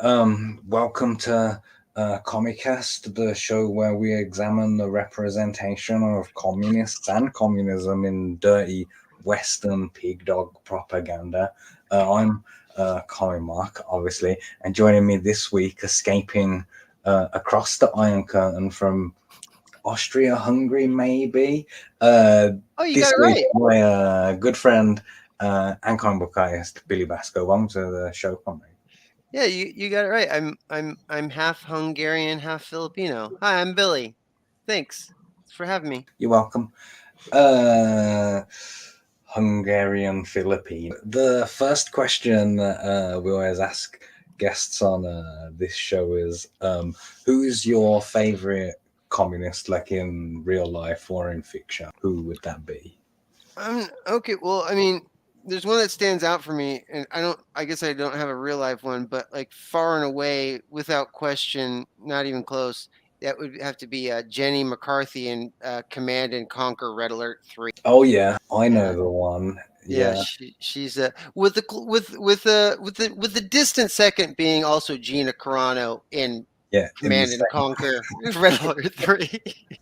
Welcome to COMMI3CAST, the show where we examine the representation of communists and communism in dirty Western pig dog propaganda. I'm Commi3 Mark, obviously, and joining me this week, escaping across the Iron Curtain from Austria-Hungary, maybe. You This got it week, right. my good friend and comic book artist, Billy Bacsko. Welcome to the show, Comrade. Yeah, you got it right. I'm half Hungarian, half Filipino. Hi, I'm Billy. Thanks for having me. You're welcome. Hungarian Filipino. The first question that we always ask guests on this show is, who's your favorite communist, like in real life or in fiction? Who would that be? Okay. Well, I mean, there's one that stands out for me, and I guess I don't have a real life one, but like far and away, without question, not even close. That would have to be Jenny McCarthy in Command and Conquer Red Alert 3. Oh yeah, I know Yeah. the one. Yeah, Yeah, she's with the distant second being also Gina Carano in yeah, in the Command and same. Conquer Red Alert 3.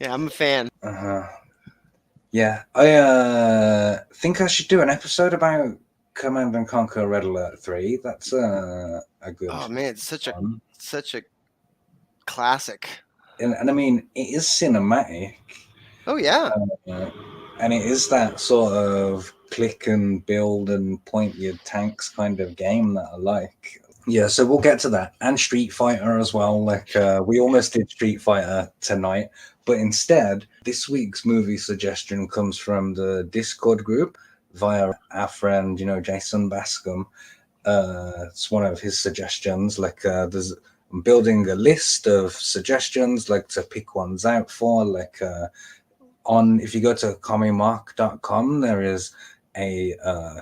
Yeah, I'm a fan. Uh-huh. Yeah, I think I should do an episode about Command and Conquer Red Alert 3. That's a good Oh man, it's one. such a classic. And I mean, it is cinematic, Oh yeah. uh, and it is that sort of click and build and point your tanks kind of game that I like. Yeah, so we'll get to that, and Street Fighter as well. Like we almost did Street Fighter tonight, but instead, this week's movie suggestion comes from the Discord group via our friend, Jason Bascom. It's one of his suggestions. Like I'm building a list of suggestions, like to pick ones out for. Like if you go to commimark.com, there is a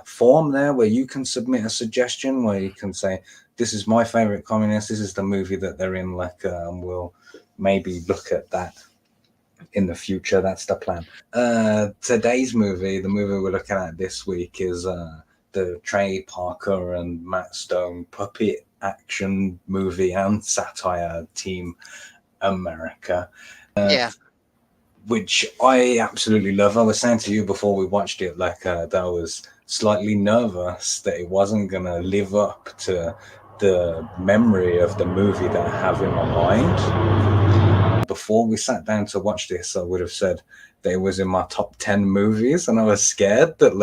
form there where you can submit a suggestion where you can say, this is my favorite communist, this is the movie that they're in, like we'll maybe look at that in the future. That's the plan. Today's movie, the movie we're looking at this week, is the Trey Parker and Matt Stone puppet action movie and satire Team America, Yeah. which I absolutely love. I was saying to you before we watched it, like that I was slightly nervous that it wasn't going to live up to the memory of the movie that I have in my mind. Before we sat down to watch this, I would have said that it was in my top 10 movies, and I was scared that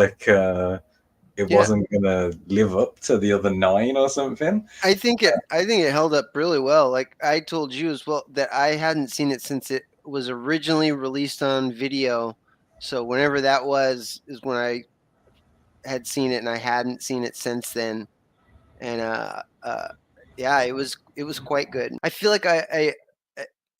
it Yeah. wasn't going to live up to the other 9 or something. I think it held up really well. Like I told you as well that I hadn't seen it since it was originally released on video. So whenever that was is when I had seen it, and I hadn't seen it since then. And yeah, it was quite good. I feel like I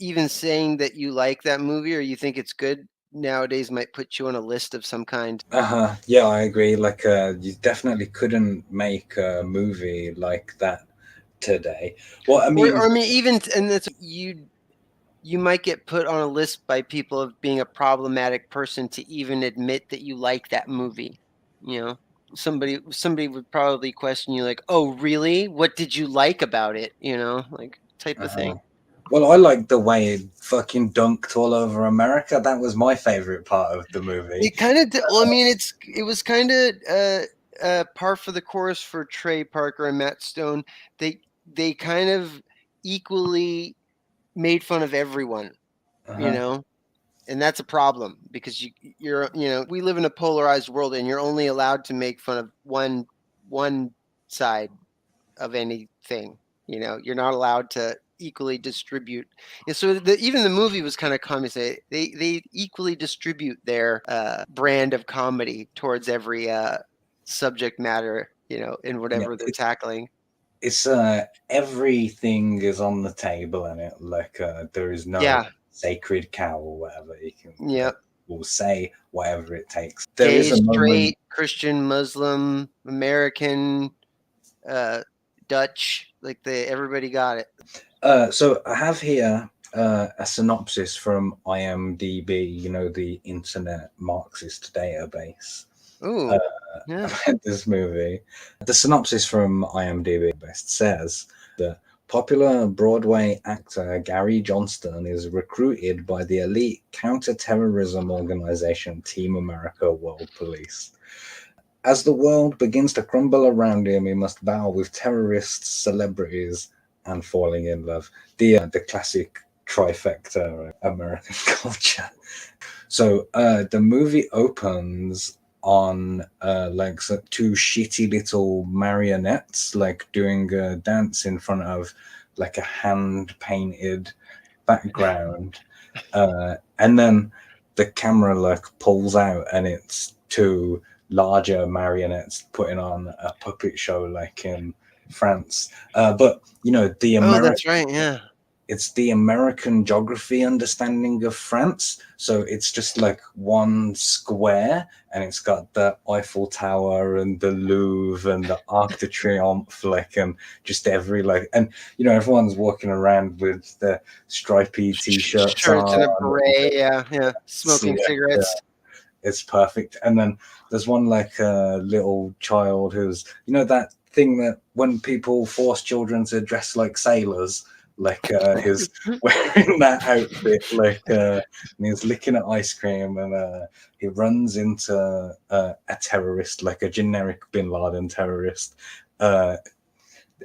even saying that you like that movie or you think it's good nowadays might put you on a list of some kind. Yeah, I agree. Like, you definitely couldn't make a movie like that today. Well, I Or mean, I mean, even and that's you might get put on a list by people of being a problematic person to even admit that you like that movie. You know, somebody would probably question you like, "Oh, really? What did you like about it?" You know, like type of uh, thing. well, I like the way it fucking dunked all over America. That was my favorite part of the movie. It kind of well, I mean, it was kind of par for the course for Trey Parker and Matt Stone. They kind of equally made fun of everyone, you Uh-huh. know, and that's a problem because we live in a polarized world, and you're only allowed to make fun of one side of anything. You know, you're not allowed to equally distribute. And so even the movie was kind of communist. They equally distribute their brand of comedy towards every subject matter, you know, in Yeah, whatever they're tackling. it's everything is on the table in it. Like, there is no Yeah, sacred cow or whatever. You can yeah. will say whatever it takes. There is Gay, a moment. straight, Christian, Muslim, American, uh, Dutch, like everybody got it. So I have here a synopsis from IMDb, the Internet Marxist database, Ooh, yeah. about this movie. The synopsis from IMDb best says that Popular Broadway actor Gary Johnston is recruited by the elite counter-terrorism organization Team America World Police. As the world begins to crumble around him, he must battle with terrorists, celebrities, and falling in love. The classic trifecta of American culture. So the movie opens on like two shitty little marionettes like doing a dance in front of like a hand painted background, and then the camera like pulls out and it's two larger marionettes putting on a puppet show like in France. But you know the That's right. Yeah. it's the American geography understanding of France. So it's just like one square and it's got the Eiffel Tower and the Louvre and the Arc de Triomphe, like, and just every, like, and, you know, everyone's walking around with the stripy t-shirts Shirts and a on. beret. Yeah. Yeah. Smoking Yeah, cigarettes. it's perfect. And then there's one like a little child who's, you know, that thing that when people force children to dress like sailors, like he's wearing that outfit, like and he's licking at ice cream, and he runs into a terrorist, like a generic Bin Laden terrorist, a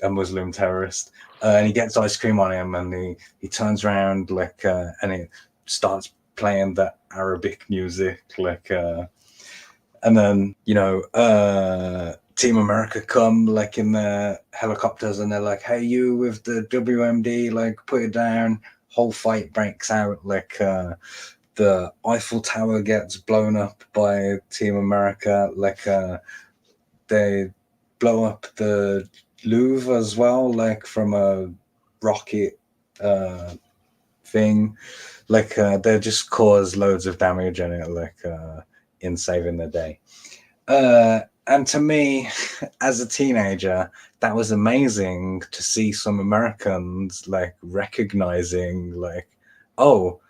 Muslim terrorist, and he gets ice cream on him, and he turns around like and he starts playing the Arabic music, like and then, you know, Team America come like in the helicopters and they're like, hey, you with the WMD, like put it down. Whole fight breaks out, like the Eiffel Tower gets blown up by Team America, like they blow up the Louvre as well, like from a rocket thing, like they just cause loads of damage in it, like in saving the day. And to me, as a teenager, that was amazing to see some Americans like recognizing, like, oh,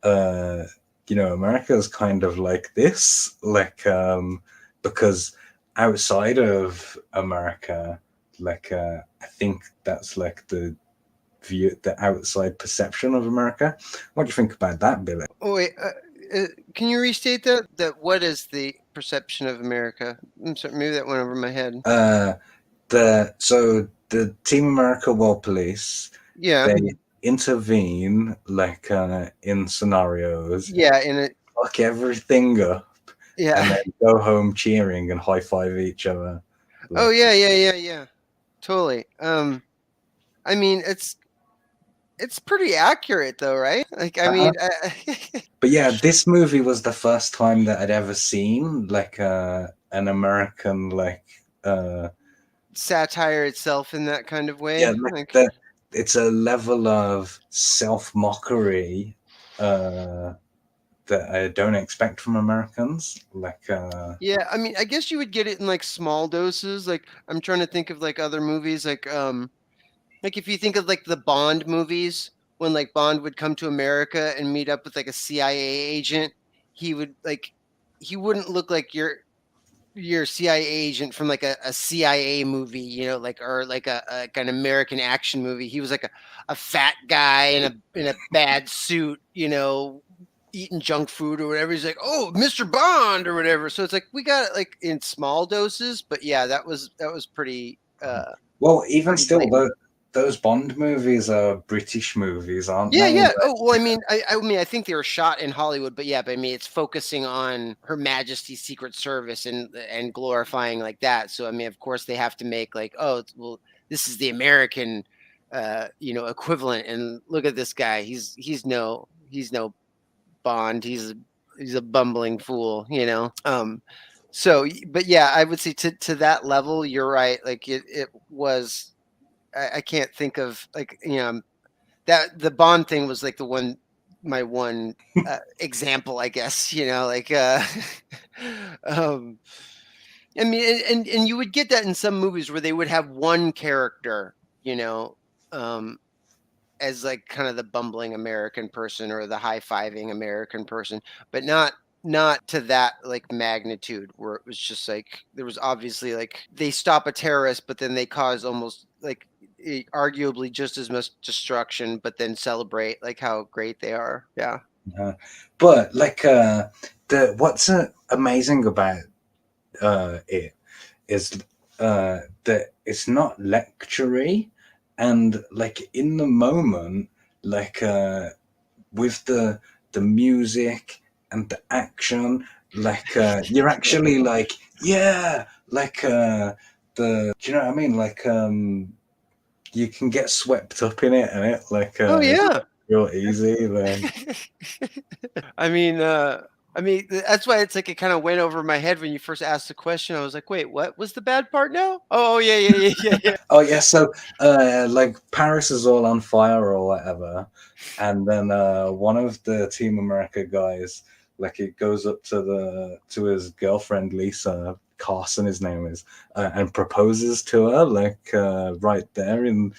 you know, America's kind of like this, like, because outside of America, like, I think that's like the view, the outside perception of America. What do you think about that, Billy? Oh, wait. Can you restate that? That what is the perception of America? I'm sorry, maybe that went over my head. So the Team America World Police, Yeah. they intervene like in scenarios, Yeah. In it. fuck everything up, Yeah. and then go home cheering and high five each other. Oh Like, yeah. Yeah. Yeah. Yeah. Totally. I mean, it's pretty accurate though, right? Like, I mean, but yeah, this movie was the first time that I'd ever seen like an American like satire itself in that kind of way. yeah, like that. It's a level of self mockery that I don't expect from Americans. Like, Yeah, I mean, I guess you would get it in like small doses. Like, I'm trying to think of like other movies, like if you think of like the Bond movies, when like Bond would come to America and meet up with like a CIA agent, he would like he wouldn't look like your CIA agent from like a CIA movie, you know, like or like like an American action movie. He was like a fat guy in a bad suit, you know, eating junk food or whatever. He's like, oh, Mr. Bond or whatever. So it's like we got it like in small doses, but yeah, that was pretty well, even pretty still, blatant. those Bond movies are British movies, aren't Yeah, they? yeah. Oh, well, I mean, I mean, I think they were shot in Hollywood, but yeah, but I mean, it's focusing on Her Majesty's Secret Service and glorifying like that. So I mean, of course, they have to make like, oh, well, this is the American, you know, equivalent. And look at this guy. He's no Bond. He's a bumbling fool, you know. So, but yeah, I would say to that level, you're right. Like it was. I can't think of like you know that the Bond thing was like my one example, I guess, you know, like um I mean and you would get that in some movies where they would have one character, you know, um as like kind of the bumbling American person or the high-fiving American person, but not to that like magnitude where it was just like there was obviously like they stop a terrorist but then they cause almost like arguably just as much destruction, but then celebrate like how great they are. Yeah. But like what's amazing about it is that it's not lectury, and like in the moment, like with the music and the action, like you're actually like, yeah, like do you know what I mean, like you can get swept up in it, and it like Oh it's yeah. real easy, like. I mean, that's why it's like it kind of went over my head when you first asked the question. I was like, wait, what was the bad part now? Oh, yeah, yeah, yeah, yeah, yeah. Oh yeah, so like Paris is all on fire or whatever, and then one of the Team America guys, like it goes up to his girlfriend Lisa, Carson his name is, and proposes to her like right there in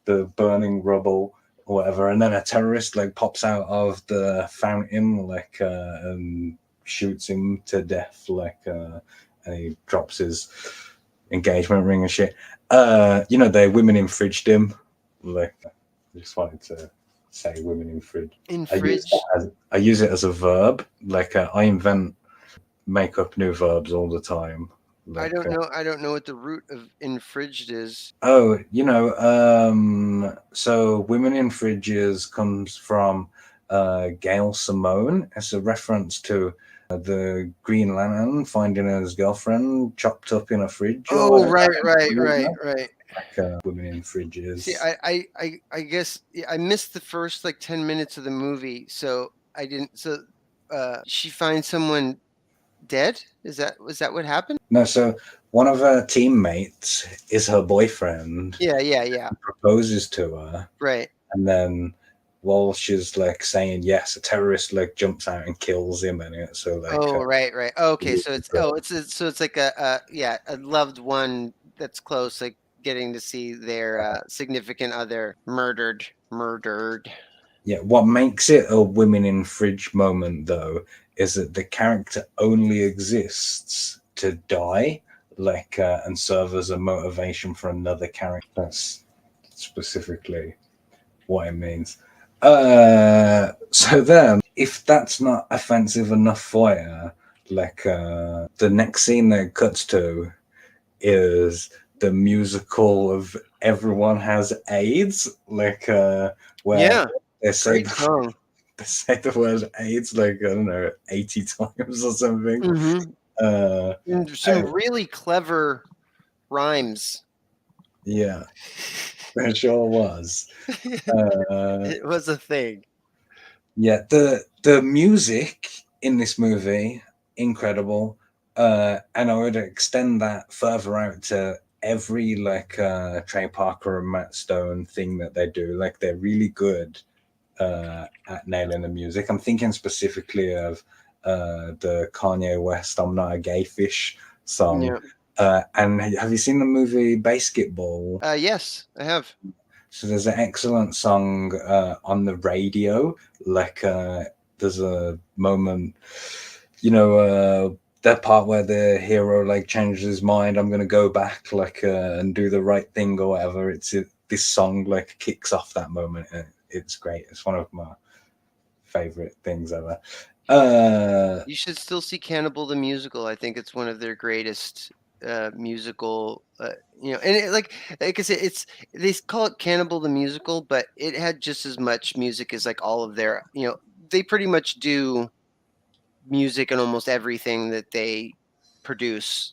the burning rubble or whatever, and then a terrorist like pops out of the fountain like and shoots him to death like and he drops his engagement ring and shit. The women infringed him. Like, I just wanted to say women infringed. Infringe. I use it as a verb. Like, I make up new verbs all the time. Like, I don't know. I don't know what the root of infringed is. So women in fridges comes from Gail Simone. It's a reference to the Green Lantern finding his girlfriend chopped up in a fridge or Oh, whatever. right. Like women in See, fridges. I guess I missed the first like 10 minutes of the movie, so I didn't. So, she finds someone dead. Was that what happened? No, so one of her teammates is her boyfriend, Yeah. proposes to her, Right. and then while she's like saying yes, a terrorist like jumps out and kills him in it. So like, Oh, right. Okay, so it's like a loved one that's close, like getting to see their significant other murdered. yeah, what makes it a women in fridge moment though is that the character only exists to die, like and serve as a motivation for another character. That's specifically what it means. So then, if that's not offensive enough for you, like the next scene that it cuts to is the musical of Everyone Has AIDS, like where Yeah, they say great song. they say the word AIDS like I don't know 80 times or something. Mm-hmm. Uh, And some really clever rhymes. yeah, it sure was. It was a thing. Yeah, the music in this movie incredible, and I would extend that further out to every like Trey Parker and Matt Stone thing that they do. Like they're really good at nailing the music. I'm thinking specifically of the Kanye West "I'm Not a Gay Fish" song. Yeah. And have you seen the movie Basketball? Yes, I have. So there's an excellent song on the radio. Like there's a moment, that part where the hero like changes his mind. I'm gonna go back like and do the right thing or whatever. This song like kicks off that moment. And it's great. It's one of my favorite things ever. You should still see Cannibal the Musical. I think it's one of their greatest musical. And like I said, they call it Cannibal the Musical, but it had just as much music as like all of their. They pretty much do music in almost everything that they produce.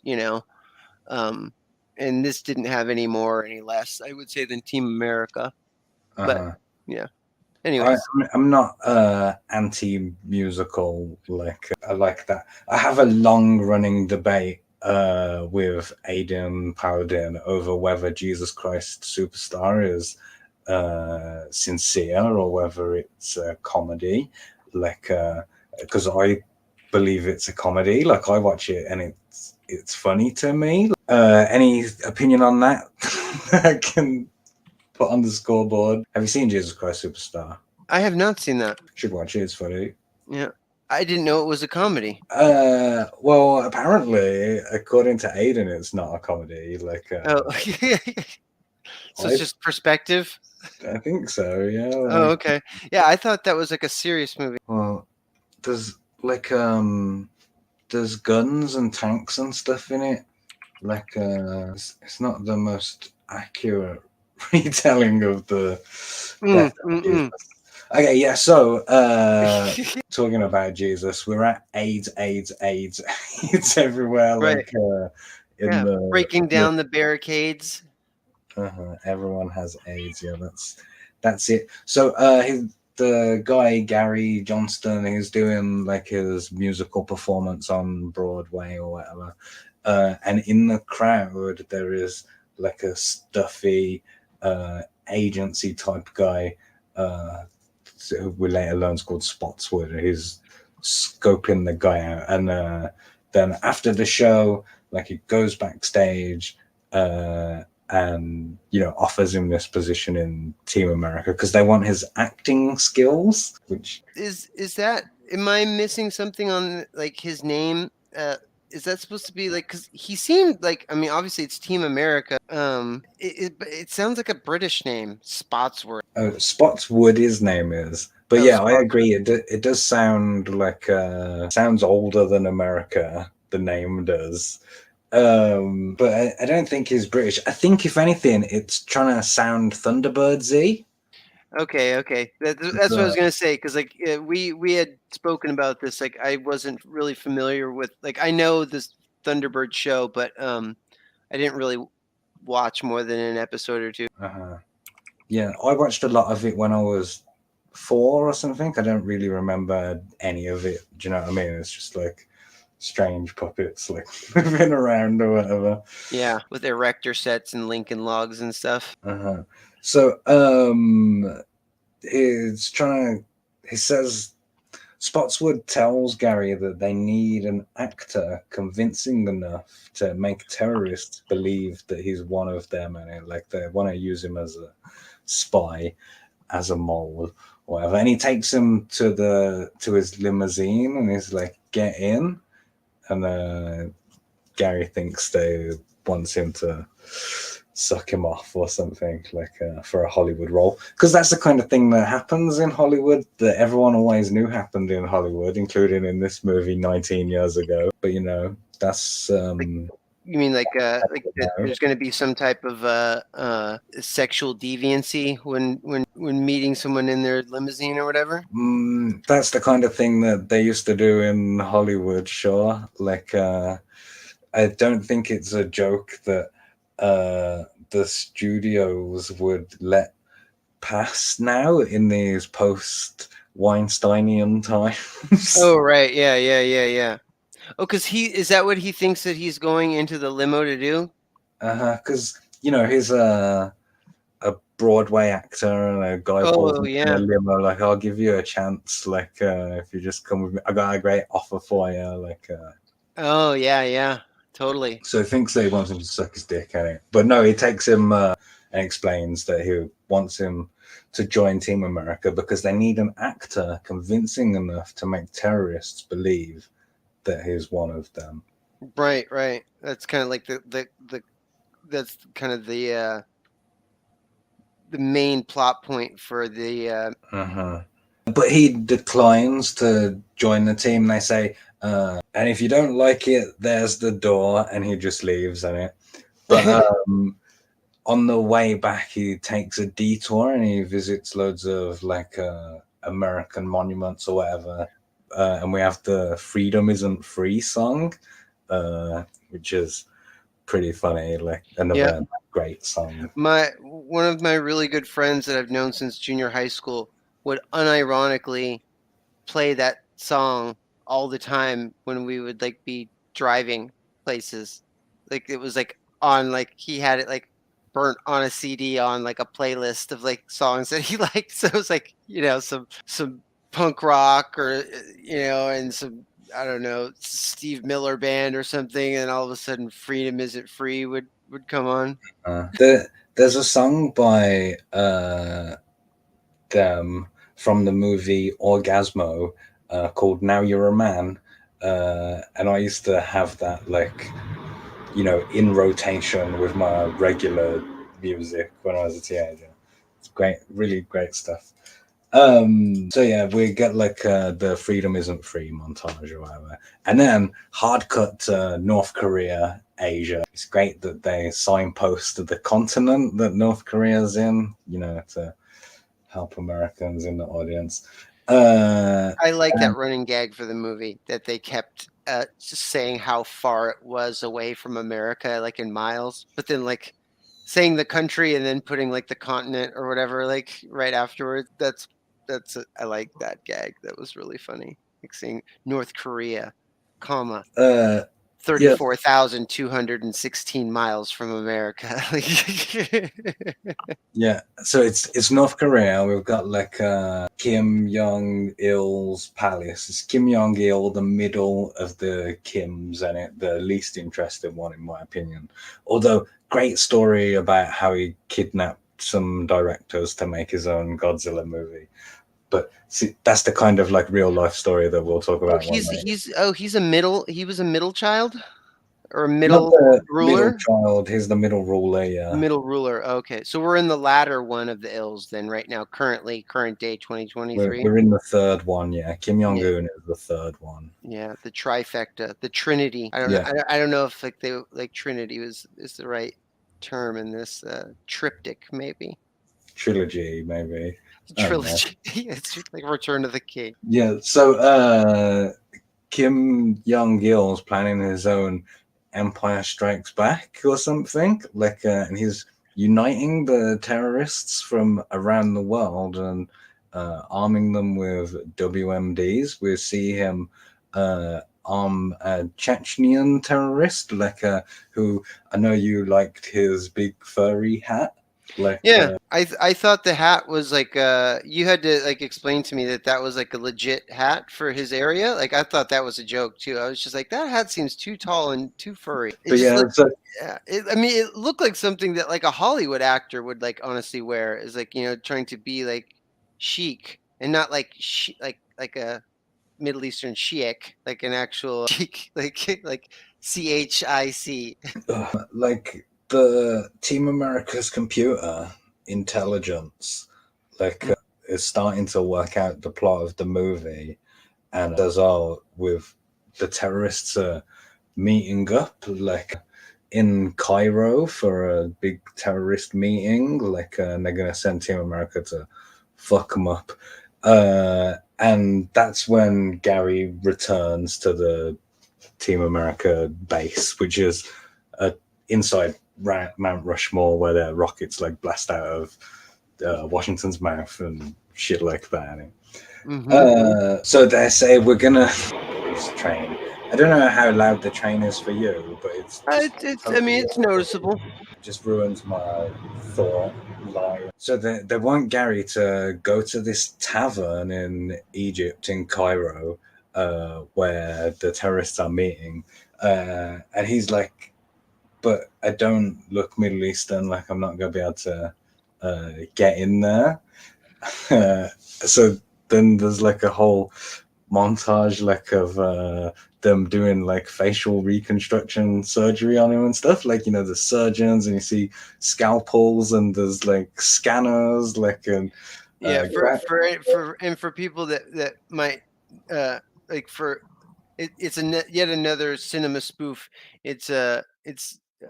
Um, and this didn't have any more or any less, I would say, than Team America. But uh-huh. yeah. I, Anyways, I'm not anti-musical. Like I like that. I have a long-running debate with Aidan Paladin over whether Jesus Christ Superstar is sincere or whether it's a comedy. Like, because I believe it's a comedy. Like I watch it and it's funny to me. Any opinion on that? I can put on the scoreboard. Have you seen Jesus Christ Superstar? I have not seen that. Should watch it. It's funny. Yeah. I didn't know it was a comedy. Well, apparently, according to Aiden, it's not a comedy. Like, Oh, So it's just perspective? I think so, yeah. Oh, okay. Yeah, I thought that was like a serious movie. Well, there's like there's guns and tanks and stuff in it. Like it's not the most accurate retelling of the death of Jesus. Okay, yeah, so talking about Jesus, we're at AIDS AIDS everywhere, Right. like in Yeah, breaking down the barricades. everyone has AIDS, yeah, that's it. So the guy Gary Johnston, he's doing like his musical performance on Broadway or whatever, and in the crowd there is like a stuffy agency type guy who we later learn is called Spotswood. He's scoping the guy out, and then after the show, like he goes backstage and offers him this position in Team America because they want his acting skills. Which is that? Am I missing something on like his name? Is that supposed to be like? Because he seemed like. I mean, obviously it's Team America. It sounds like a British name, Spotswood. Spotswood, his name is. But yeah, I agree. It does sound like sounds older than America. The name does. But I don't think he's British. I think if anything, it's trying to sound Thunderbirdsy. Okay. That's what I was gonna say because like we had spoken about this. Like I wasn't really familiar with like I know this Thunderbird show, but I didn't really watch more than an episode or two. Yeah, I watched a lot of it when I was 4 or something. I don't really remember any of it. Do you know what I mean? It's just like strange puppets like moving around or whatever. Yeah, with erector sets and Lincoln logs and stuff. So he says Spotswood tells Gary that they need an actor convincing enough to make terrorists believe that he's one of them, and like they want to use him as a spy, as a mole, or whatever. And he takes him to his limousine, and he's like, "Get in." And Gary thinks they wants him to suck him off or something, like for a Hollywood role, because that's the kind of thing that happens in Hollywood that everyone always knew happened in Hollywood, including in this movie 19 years ago. But that's you mean like there's going to be some type of sexual deviancy when meeting someone in their limousine or whatever? That's the kind of thing that they used to do in Hollywood, sure. Like I don't think it's a joke that the studios would let pass now in these post Weinsteinian times. Oh right, yeah. Oh, because is that what he thinks that he's going into the limo to do? Because he's a Broadway actor and a guy pulls him in a limo. Like, I'll give you a chance. Like, if you just come with me, I got a great offer for you. Like, oh yeah, totally. So he thinks that he wants him to suck his dick at it, but no, he takes him and explains that he wants him to join Team America because they need an actor convincing enough to make terrorists believe that he's one of them. Right. That's kind of like that's kind of the main plot point for the. But he declines to join the team. They say, and if you don't like it, there's the door, and he just leaves in it. But on the way back, he takes a detour and he visits loads of like American monuments or whatever. And we have the "Freedom Isn't Free" song, which is pretty funny. Like another great song. One of my really good friends that I've known since junior high school would unironically play that song all the time when we would like be driving places. Like it was like on like he had it like burnt on a CD on like a playlist of like songs that he liked. So it was like, some punk rock or and some I don't know, Steve Miller band or something, and all of a sudden Freedom Isn't Free would come on. There's a song by them from the movie Orgasmo called "Now You're a Man," and I used to have that like in rotation with my regular music when I was a teenager. It's great, really great stuff. So yeah, we get like the freedom isn't free montage or whatever, and then hard cut to North Korea, Asia. It's great that they signpost the continent that North Korea's in, you know, to help Americans in the audience. I like that running gag for the movie that they kept just saying how far it was away from America, like in miles, but then like saying the country and then putting like the continent or whatever, like right afterwards. I like that gag. That was really funny. Like saying North Korea, comma, Yeah, 34,216 miles from America. yeah. So it's North Korea. We've got like Kim Jong Il's palace. It's Kim Jong Il, the middle of the Kims, and it the least interested one in my opinion. Although great story about how he kidnapped some directors to make his own Godzilla movie. But see, that's the kind of like real life story that we'll talk Oh, about one day. he was a middle child or a Not middle the middle ruler? child. He's the middle ruler. Yeah. Middle ruler. Okay. So we're in the latter one of the ills then right now, current day We're 2023. we're in the third one. Yeah. Kim Jong Yeah. Un is the third one. Yeah, the trifecta, the Trinity. I don't know. Yeah. I don't know if like they like Trinity is the right term in this triptych, maybe. Trilogy, maybe. I don't know. Trilogy. It's like Return of the King. Yeah. So Kim Jong Il's planning his own Empire Strikes Back or something. Like, and he's uniting the terrorists from around the world and arming them with WMDs. We see him arm a Chechnyan terrorist, like who I know you liked his big furry hat. Like, Yeah, I thought the hat was like you had to like explain to me that that was like a legit hat for his area. Like I thought that was a joke too. I was just like that hat seems too tall and too furry. It but just yeah, looked so yeah, I mean it looked like something that like a Hollywood actor would like honestly wear is like, you know, trying to be like chic and not like like a Middle Eastern sheik, like an actual chic like CHIC. like the Team America's computer intelligence, like is starting to work out the plot of the movie, and as all with the terrorists meeting up, like in Cairo for a big terrorist meeting, like and they're gonna send Team America to fuck them up, and that's when Gary returns to the Team America base, which is inside Mount Rushmore, where their rockets like blast out of Washington's mouth and shit like that. So they say we're gonna use train. I don't know how loud the train is for you, but it's just I totally mean it's noticeable. just ruins my thought line. So they want Gary to go to this tavern in Egypt, in Cairo, where the terrorists are meeting. And he's like, but I don't look Middle Eastern, like I'm not going to be able to get in there. So then there's like a whole montage like of them doing like facial reconstruction surgery on him and stuff, like, you know, the surgeons, and you see scalpels and there's like scanners, like, and Yeah, for people that might like for it's yet another cinema spoof. It's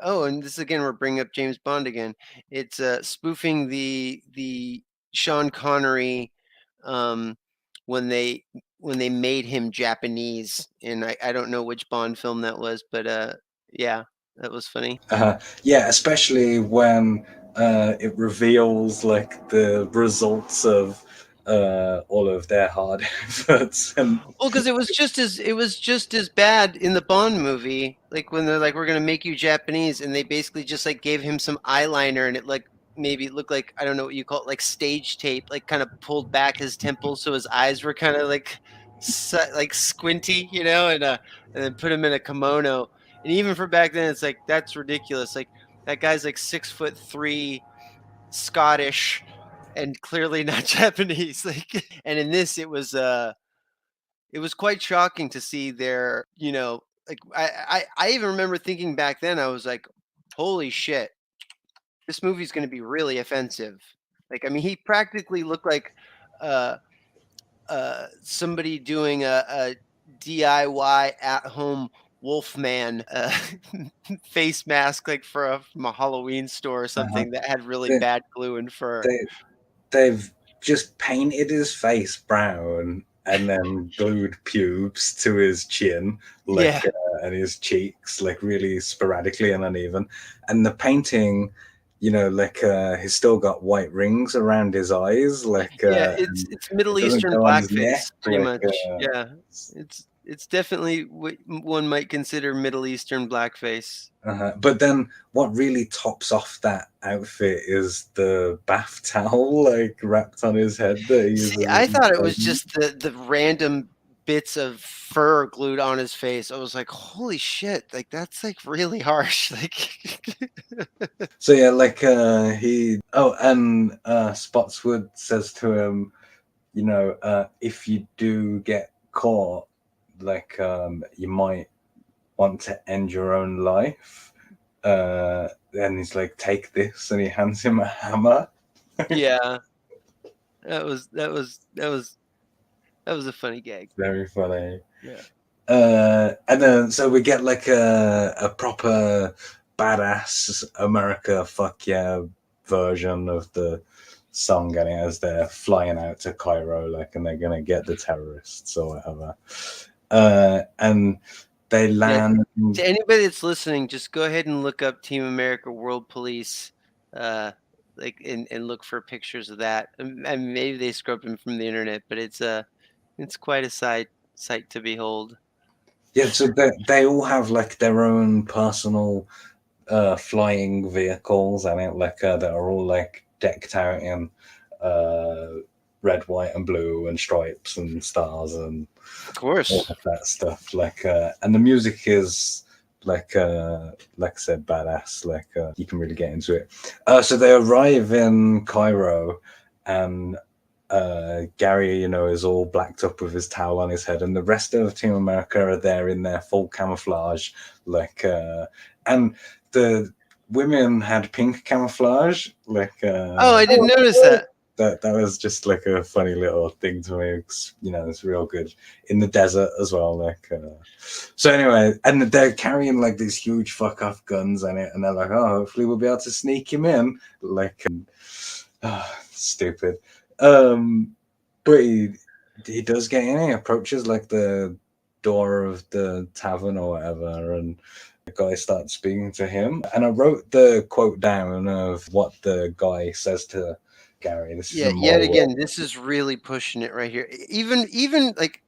oh, and this again we're bringing up James Bond again. It's spoofing the Sean Connery um when they made him Japanese, and I don't know which Bond film that was, but yeah, that was funny. yeah, especially when it reveals like the results of all of their hard efforts. And Well, because it was just as bad in the Bond movie, like when they're like, "We're gonna make you Japanese," and they basically just like gave him some eyeliner, and it like maybe it looked like I don't know what you call it, like stage tape, like kind of pulled back his temples so his eyes were kind of like like squinty, you know, and then put him in a kimono. And even for back then, it's like that's ridiculous. Like that guy's like 6'3", Scottish, and clearly not Japanese. Like, and in this, it was quite shocking to see their, you know, like I even remember thinking back then, I was like, holy shit, this movie's going to be really offensive. Like, I mean, he practically looked like uh, somebody doing a DIY at home Wolfman face mask, like from a Halloween store or Uh-huh. something that had really They, bad glue and fur. they, they've just painted his face brown and then glued pubes to his chin, Yeah. and his cheeks, like really sporadically and uneven. And the painting, you know, he's still got white rings around his eyes, Yeah, and it's Middle it doesn't Eastern go on his neck, blackface, pretty much. Yeah, it's definitely what one might consider Middle Eastern blackface. But then what really tops off that outfit is the bath towel like wrapped on his head that he See, uses. I thought it was just the random bits of fur glued on his face. I was like, holy shit, like that's like really harsh. Like, So yeah, and Spotswood says to him, you know, if you do get caught, you might want to end your own life. And he's like, take this, and he hands him a hammer. yeah, that was a funny gag. Very funny. Yeah. And then so we get like a proper badass America fuck yeah version of the song, and as they're flying out to Cairo, like, and they're gonna get the terrorists or whatever. And they land. To anybody that's listening, just go ahead and look up Team America World Police, like and look for pictures of that. And maybe they scrubbed them from the internet, but it's quite a sight to behold. Yeah, so they all have like their own personal flying vehicles, and that are all like decked out in red, white, and blue, and stripes and stars and Of all course. of that stuff. And the music is like I said, badass. You can really get into it. So they arrive in Cairo, and Gary, you know, is all blacked up with his towel on his head, and the rest of Team America are there in their full camouflage, and the women had pink camouflage, Oh, I didn't notice that. that was just like a funny little thing to me. You know, it's real good in the desert as well. So anyway, and they're carrying like these huge fuck off guns on it, and they're like, oh, hopefully we'll be able to sneak him in. Stupid. But he does get in. He approaches like the door of the tavern or whatever, and the guy starts speaking to him. And I wrote the quote down of what the guy says to Gary. This is Yet again, this is really pushing it right here. Even like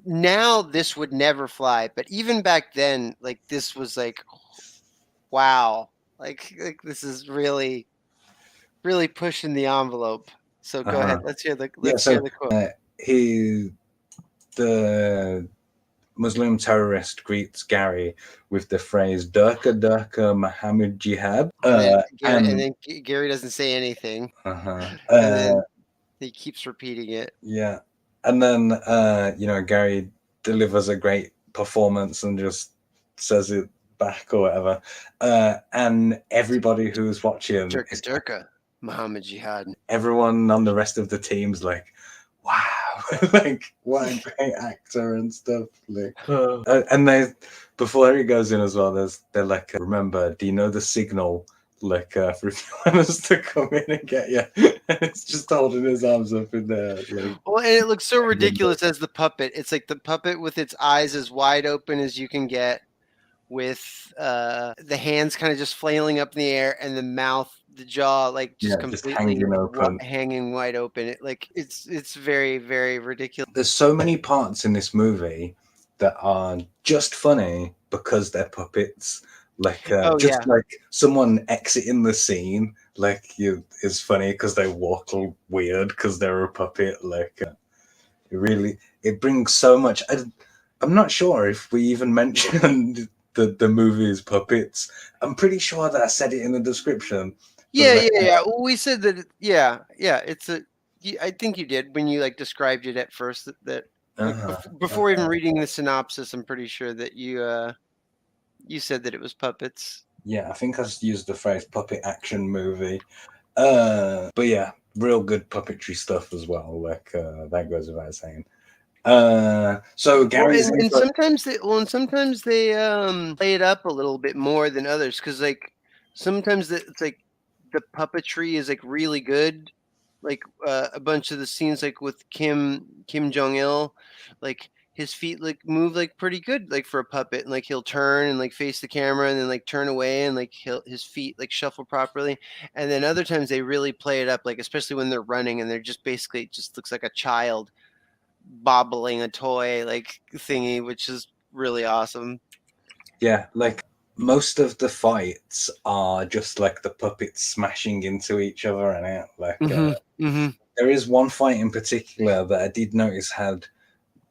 now, this would never fly, but even back then, like this was like, wow, like this is really pushing the envelope. So go ahead. Let's hear the quote. The Muslim terrorist greets Gary with the phrase "Durka Durka Muhammad Jihad," and then Gary doesn't say anything, and then he keeps repeating it. Yeah, and then you know, Gary delivers a great performance and just says it back or whatever, and everybody who's watching, Durka Muhammad Jihad. Everyone on the rest of the team's like, wow, like what a great actor and stuff. And they, before he goes in as well, they're like, remember, do you know the signal? For if you want us to come in and get you, and it's just holding his arms up in there. Well, and it looks so ridiculous as the puppet. It's like the puppet with its eyes as wide open as you can get, with the hands kind of just flailing up in the air, and the mouth, the jaw, like just completely hanging wide open. It's very, very ridiculous. There's so many parts in this movie that are just funny because they're puppets. Like someone exiting the scene, is funny because they walk all weird because they're a puppet. It brings so much. I'm not sure if we even mentioned the movie's puppets. I'm pretty sure that I said it in the description. Yeah. Well, we said that. Yeah. It's I think you did when you like described it at first. Before even reading the synopsis, I'm pretty sure that you said that it was puppets. Yeah, I think I used the phrase puppet action movie. But yeah, real good puppetry stuff as well. Like that goes without saying. So Gary's and sometimes they play it up a little bit more than others, because like sometimes it's like the puppetry is like really good, like a bunch of the scenes like with Kim Jong Il, like his feet like move like pretty good like for a puppet, and like he'll turn and like face the camera and then like turn away, and like his feet like shuffle properly. And then other times they really play it up, like especially when they're running and they're just basically, it just looks like a child bobbling a toy like thingy, which is really awesome. Yeah, like most of the fights are just like the puppets smashing into each other and it. Like there is one fight in particular that I did notice had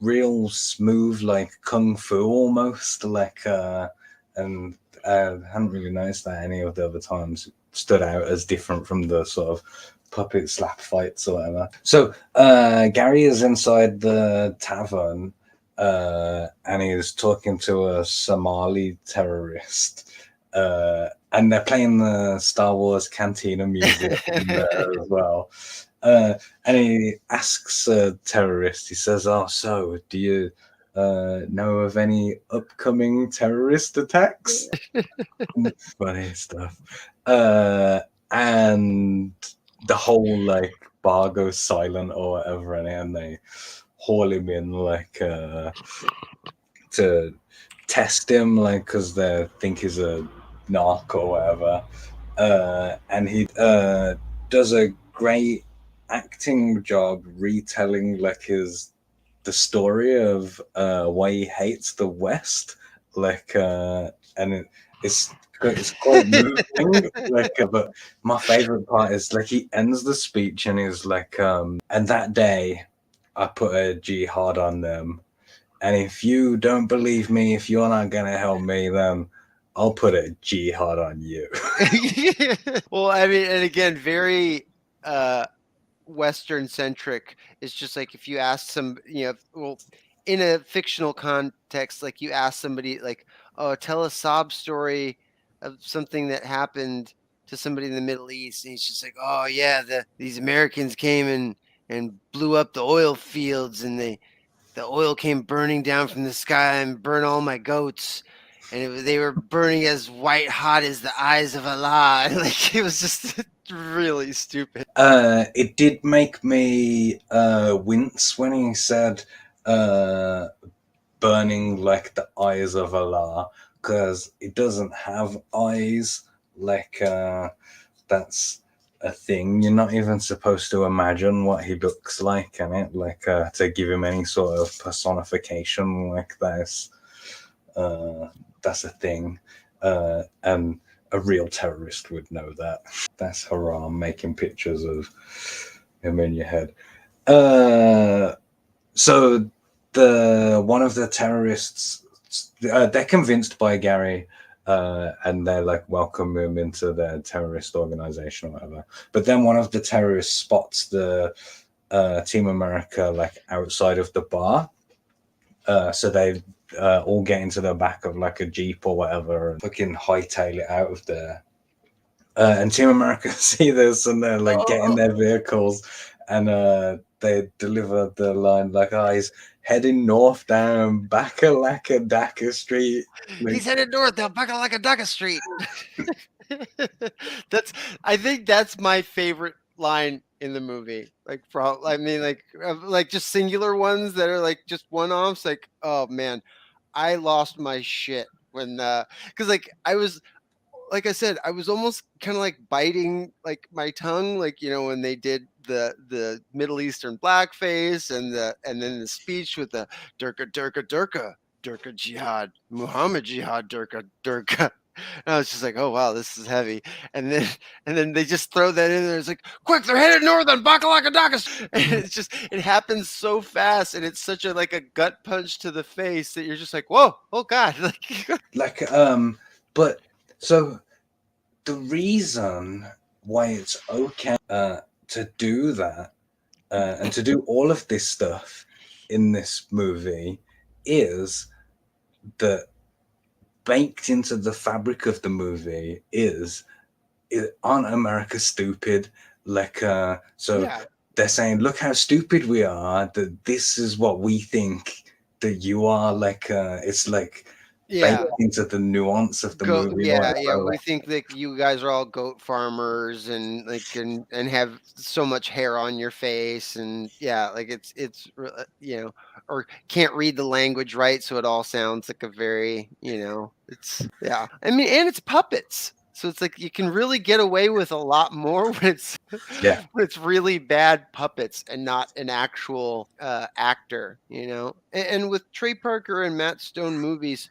real smooth like kung fu almost, like and I hadn't really noticed that any of the other times stood out as different from the sort of puppet slap fights or whatever. So Gary is inside the tavern and he's talking to a Somali terrorist. And they're playing the Star Wars Cantina music in there as well. And he asks a terrorist, he says, "Oh, so do you know of any upcoming terrorist attacks?" Funny stuff. And the whole like bar goes silent or whatever, and they haul him in like to test him, like because they think he's a narc or whatever. And he does a great acting job retelling like the story of why he hates the West, like and it's quite moving. Like, but my favorite part is like he ends the speech and he's like, and that day I put a jihad on them. And if you don't believe me, if you're not gonna help me, then I'll put a jihad on you. Well, I mean, and again, very Western centric. It's just like if you ask some, well, in a fictional context, like you ask somebody, like, oh, tell a sob story of something that happened to somebody in the Middle East, and he's just like, oh yeah, these Americans came and blew up the oil fields, and the oil came burning down from the sky and burned all my goats. And they were burning as white hot as the eyes of Allah. Like, it was just really stupid. It did make me wince when he said burning like the eyes of Allah, because it doesn't have eyes. Like that's a thing. You're not even supposed to imagine what he looks like in it, like to give him any sort of personification like this. That's a thing, and a real terrorist would know that. That's Haram making pictures of him in your head. So the one of the terrorists, they're convinced by Gary, and they're like welcome him into their terrorist organization or whatever. But then one of the terrorists spots the Team America like outside of the bar, so they all get into the back of like a jeep or whatever and fucking hightail it out of there. And Team America see this and they're like getting their vehicles and they deliver the line like, "Oh, he's heading north down Bakalakadaka Street." Like, He's headed north down Bakalakadaka Street. I think that's my favorite line in the movie. Like, I mean, like just singular ones that are like just one-offs. Like, oh man, I lost my shit when, because like I was, like I said, I was almost kind of like biting like my tongue, like when they did the Middle Eastern blackface and then the speech with the Durka Durka Durka Durka Jihad Muhammad Jihad Durka Durka. And I was just like, oh wow, this is heavy. And then they just throw that in there. It's like, quick, they're headed north on Bakalakadaka. And it happens so fast, and it's such a like a gut punch to the face that you're just like, whoa, oh god, like but so the reason why it's okay to do that and to do all of this stuff in this movie is that baked into the fabric of the movie is aren't America stupid? Like, so Yeah. they're saying, look how stupid we are, that this is what we think that you are. Like, it's like baked Yeah. into the nuance of the Go movie or yeah, yeah. whatever. We Like, think that you guys are all goat farmers and like and have so much hair on your face and yeah, like you know, or can't read the language right, so it all sounds like a very, you know, it's yeah. I mean, and it's puppets. So it's like you can really get away with a lot more when it's yeah, when it's really bad puppets and not an actual actor, you know. And with Trey Parker and Matt Stone movies,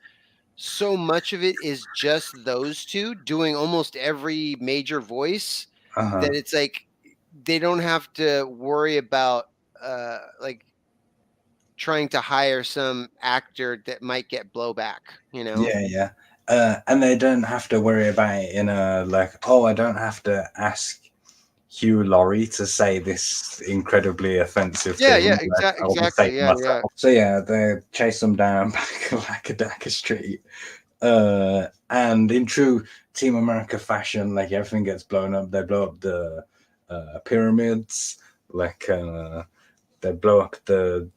so much of it is just those two doing almost every major voice uh-huh. that it's like they don't have to worry about like trying to hire some actor that might get blowback, you know. Yeah, yeah. And they don't have to worry about it in a like, oh, I don't have to ask Hugh Laurie to say this incredibly offensive Yeah, thing. yeah, Like, I'll just say exactly. it Yeah, yeah. myself. So yeah, they chase them down back of Lackadacker Street. And in true Team America fashion, like everything gets blown up. They blow up the pyramids. Like they blow up the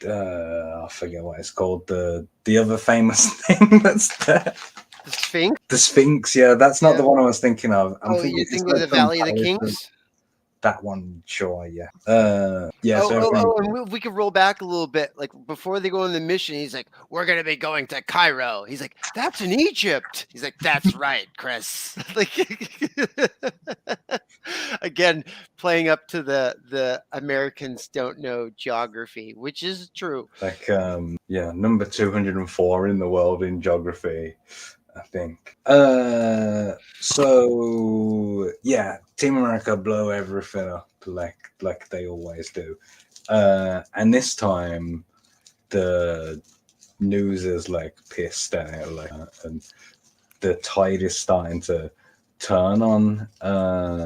I forget what it's called. The other famous thing that's there. The Sphinx. The Sphinx, yeah, that's not Yeah. the one I was thinking of. I'm Oh, thinking you it's think of like the some Valley of the pirated Kings? that one, sure, yeah. Yeah, Oh, so oh, everything, oh, and we could roll back a little bit. Like before they go on the mission, he's like, "We're gonna be going to Cairo." He's like, "That's in Egypt." He's like, "That's right, Chris." Like again, playing up to the Americans don't know geography, which is true. like yeah, number 204 in the world in geography, I think. So yeah, Team America blow everything up like they always do. And this time the news is like pissed out, like, and the tide is starting to turn on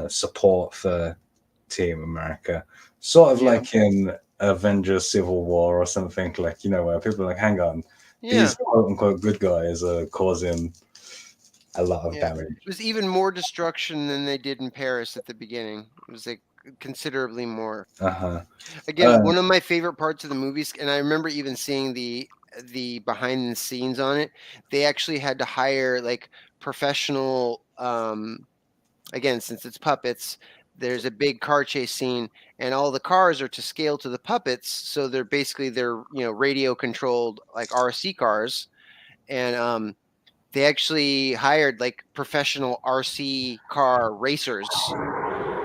support for Team America, sort of Yeah, like in Avengers Civil War or something, like, you know, where people are like, hang on, yeah, these quote unquote good guys are causing a lot of yeah. damage. It was even more destruction than they did in Paris at the beginning. It was like considerably more. Uh-huh. Again, one of my favorite parts of the movies, and I remember even seeing the behind the scenes on it. They actually had to hire like professional again, since it's puppets, there's a big car chase scene and all the cars are to scale to the puppets, so they're you know, radio controlled like RC cars, and they actually hired like professional RC car racers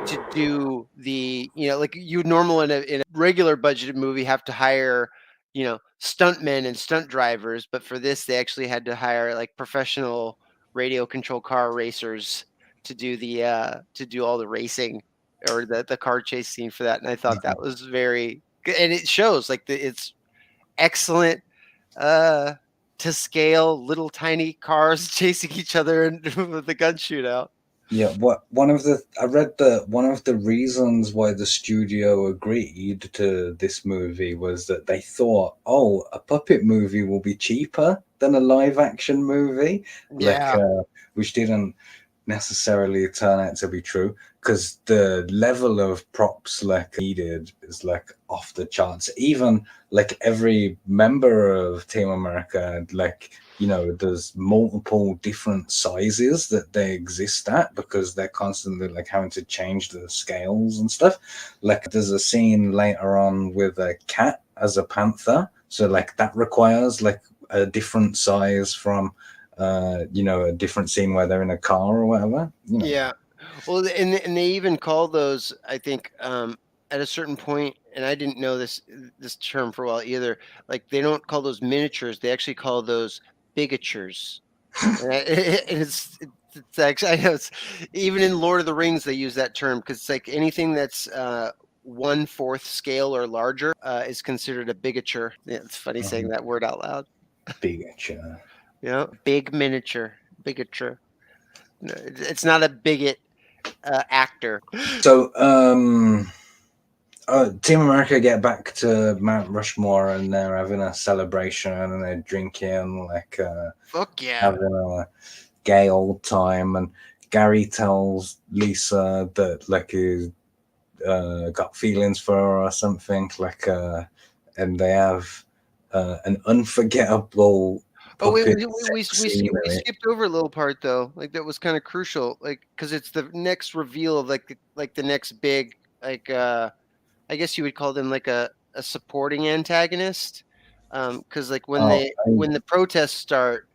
to do the, you know, like you would normal in a regular budgeted movie have to hire, you know, stuntmen and stunt drivers, but for this they actually had to hire like professional radio control car racers to do all the racing or the car chase scene for that, and I thought that was very good, and it shows like it's excellent uh to scale little tiny cars chasing each other and with the gun shootout. Yeah, what one of the I read that one of the reasons why the studio agreed to this movie was that they thought, oh, a puppet movie will be cheaper than a live action movie, like Yeah. which didn't necessarily turn out to be true, because the level of props like needed is like off the charts. Even like every member of Team America, like, you know, there's multiple different sizes that they exist at because they're constantly like having to change the scales and stuff. Like there's a scene later on with a cat as a panther, so like that requires like a different size from you know, a different scene where they're in a car or whatever, you know. Yeah. Well, and they even call those, I think, at a certain point, and I didn't know this term for a while either. Like they don't call those miniatures; they actually call those bigatures. And it's actually I know it's even in Lord of the Rings they use that term because it's like anything that's 1/4 scale or larger is considered a bigature. Yeah, it's funny saying that word out loud. Bigature. Yeah, big miniature, bigature. No, it's not a bigot actor. So Team America get back to Mount Rushmore and they're having a celebration and they're drinking, like Fuck yeah. having a gay old time. And Gary tells Lisa that like he got feelings for her or something, like and they have an unforgettable Oh wait, puppet we sex scene in it. skipped over a little part though. Like that was kind of crucial. Like because it's the next reveal of like the next big like I guess you would call them like a supporting antagonist. Because like Oh, when the protests start,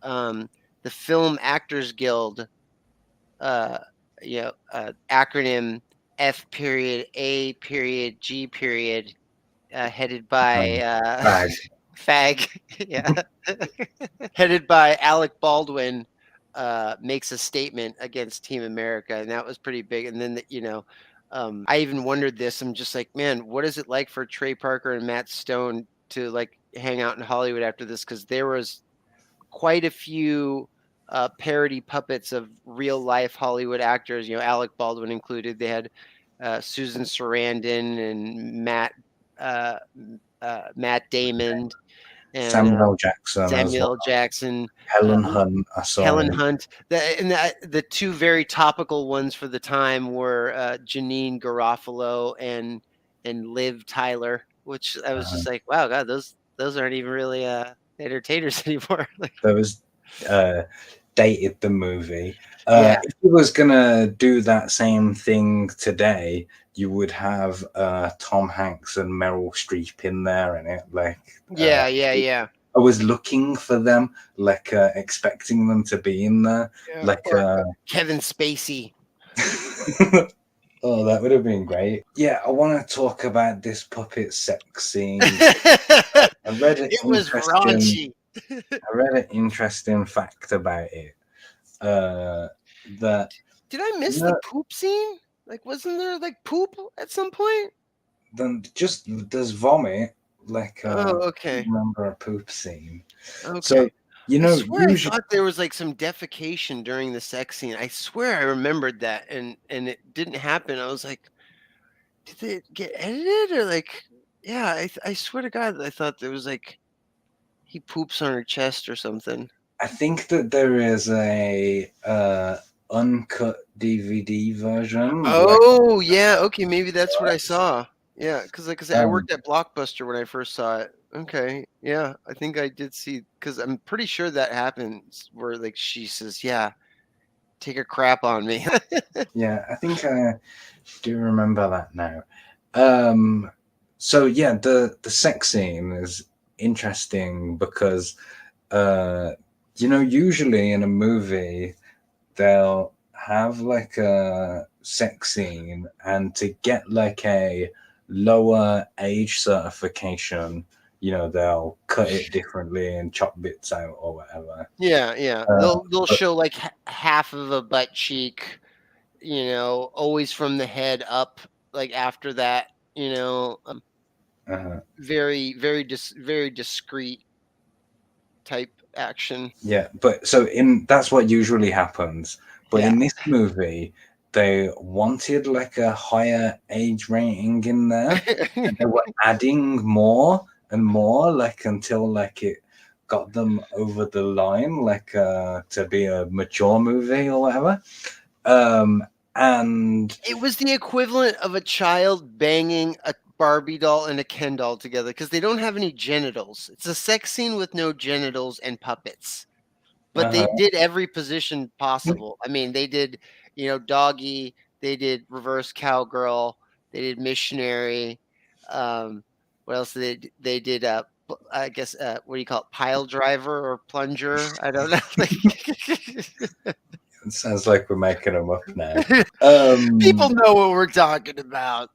the Film Actors Guild, uh, acronym F period A period G period, headed by bag. Fag, yeah, headed by Alec Baldwin, makes a statement against Team America, and that was pretty big. And then I even wondered this. I'm just like, man, what is it like for Trey Parker and Matt Stone to like hang out in Hollywood after this? Because there was quite a few parody puppets of real life Hollywood actors. Alec Baldwin included. They had Susan Sarandon and Matt Damon and Samuel Jackson as well. Samuel Jackson, Helen Hunt, I saw Helen him. Hunt. The two very topical ones for the time were Janine Garofalo and Liv Tyler, which I was just like, wow, God, those aren't even really entertainers anymore. Like, Those dated the movie. yeah, If you was gonna do that same thing today, you would have Tom Hanks and Meryl Streep in there in it. Like, yeah. I was looking for them, like expecting them to be in there. Like, Or Kevin Spacey. oh, that would have been great. Yeah, I want to talk about this puppet sex scene. It I read an was raunchy. I read an interesting fact about it. That Did I miss the poop scene? Like, wasn't there like poop at some point? then just there's vomit. Like, Oh, okay. remember a poop scene. Okay. So I swear I usually thought there was like some defecation during the sex scene. I swear I remembered that, and it didn't happen. I was like, did it get edited or like? Yeah, I swear to God, I thought there was like he poops on her chest or something. I think that there is a uncut DVD version. Oh yeah, okay, maybe that's what I saw. Yeah, because like I said, I worked at Blockbuster when I first saw it. Okay, yeah, I think I did see because I'm pretty sure that happens where like she says, "Yeah, take a crap on me." Yeah, I think I do remember that now. So yeah, the sex scene is interesting because usually in a movie they'll have like a sex scene, and to get like a lower age certification, they'll cut it differently and chop bits out or whatever. Yeah. They'll show like half of a butt cheek, always from the head up. Like after that, very very discreet type action. Yeah, but so in that's what usually happens. But Yeah. in this movie, they wanted like a higher age rating in there, and they were adding more and more, like until like it got them over the line, like to be a mature movie or whatever. And It was the equivalent of a child banging a Barbie doll and a Ken doll together because they don't have any genitals. It's a sex scene with no genitals and puppets. But they did every position possible. I mean, they did, doggy, they did reverse cowgirl, they did missionary. What else did they did? I guess what do you call it? Pile driver or plunger? I don't know. it sounds like we're making them up now. People know what we're talking about.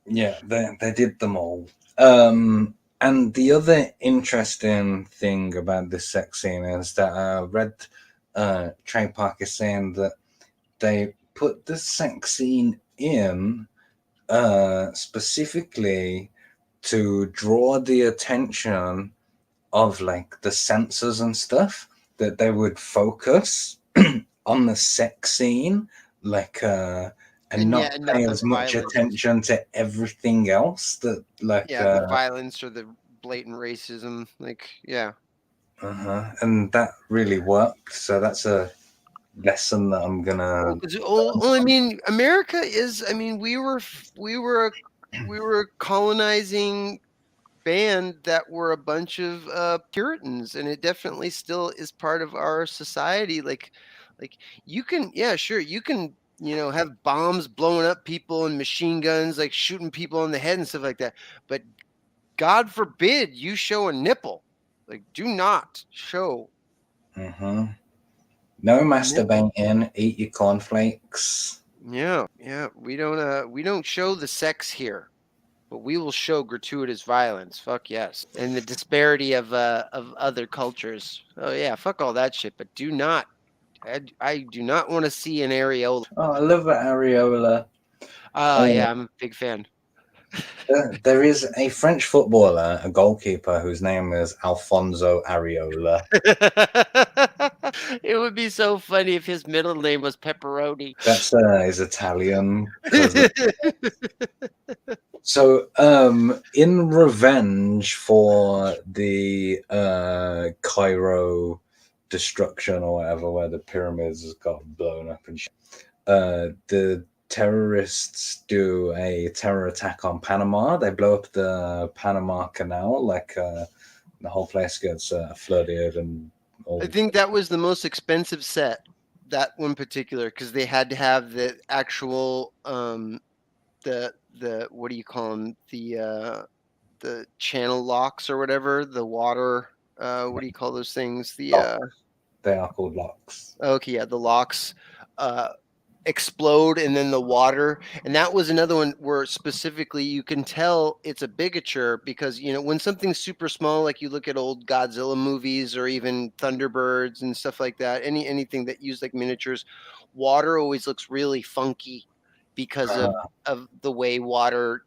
Yeah, they did them all. And the other interesting thing about this sex scene is that I read Trey Parker saying that they put the sex scene in specifically to draw the attention of like the censors and stuff, that they would focus on the sex scene, like and not not pay the as much violence. attention to everything else that The violence or the blatant racism. Like, yeah. and that really worked. So that's a lesson that I'm gonna. I mean, America is. I mean, we were a colonizing band that were a bunch of Puritans, and it definitely still is part of our society. Like you can, yeah, sure, you can, have bombs blowing up people and machine guns, like shooting people in the head and stuff like that. But God forbid you show a nipple. Like, do not show No a nipple. masturbating. Eat your cornflakes. Yeah, we don't show the sex here, but we will show gratuitous violence. Fuck yes. And the disparity of other cultures. Oh yeah, fuck all that shit, but do not I do not want to see an areola. Oh, I love that areola. Oh yeah, I'm a big fan. There is a French footballer, a goalkeeper, whose name is Alfonso Areola. It would be so funny if his middle name was Pepperoni. That's his Italian cousin. So, in revenge for the Cairo destruction or whatever, where the pyramids got blown up and shit, the terrorists do a terror attack on Panama. They blow up the Panama Canal, the whole place gets flooded and all. I think that was the most expensive set, that one particular, because they had to have the actual the what do you call them, the channel locks or whatever, the water, what do you call those things, the They are called locks. okay, yeah, the locks explode, and then the water. And that was another one where specifically you can tell it's a bigature, because when something's super small, like you look at old Godzilla movies or even Thunderbirds and stuff like that, anything that use like miniatures, water always looks really funky because of the way water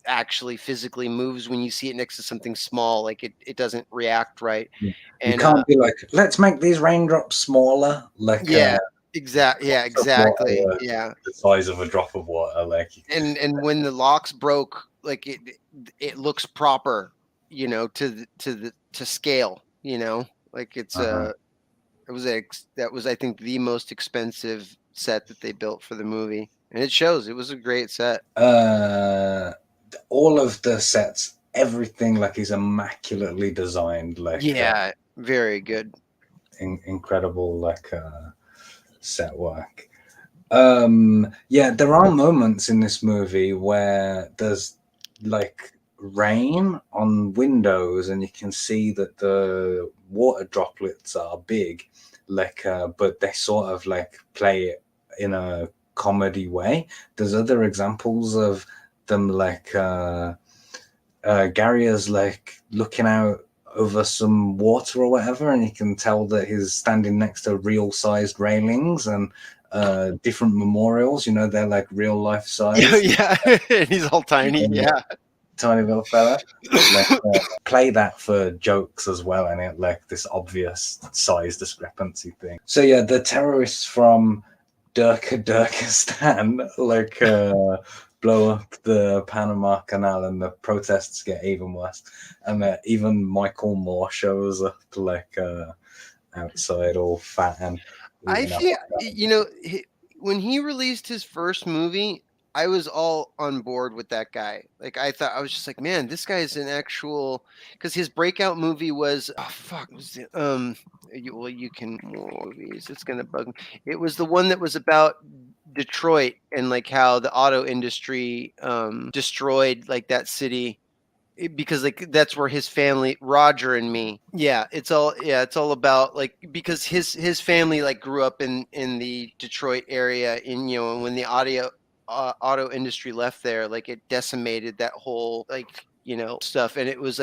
actually physically moves when you see it next to something small. Like it doesn't react right. You And can't be like, let's make these raindrops smaller. yeah, exactly. Yeah, exactly. Water, Yeah. the size of a drop of water. And when the locks broke, like it looks proper, to scale, like it's that was, I think, the most expensive set that they built for the movie, and it shows. It was a great set. All of the sets, everything is immaculately designed. Yeah, very good. Incredible set work. There are moments in this movie where there's rain on windows and you can see that the water droplets are big, but they sort of play it in a comedy way. There's other examples of them, Gary is looking out over some water or whatever, and you can tell that he's standing next to real sized railings and different memorials. They're real life size. Yeah, and he's all tiny. Yeah, tiny little fella. Play that for jokes as well, and it this obvious size discrepancy thing. So yeah, the terrorists from Durkistan blow up the Panama Canal, and the protests get even worse. And even Michael Moore shows up outside, all fat and. I think when he released his first movie, I was all on board with that guy. Like, I thought, I was just like, man, this guy is an actual, because his breakout movie was, oh fuck, was it, you can movies. It's gonna bug me. It was the one that was about Detroit and how the auto industry destroyed that city. Because that's where his family, Roger and Me. Yeah, it's all about because his family grew up in the Detroit area, and when the auto industry left there, it decimated that whole stuff. And it was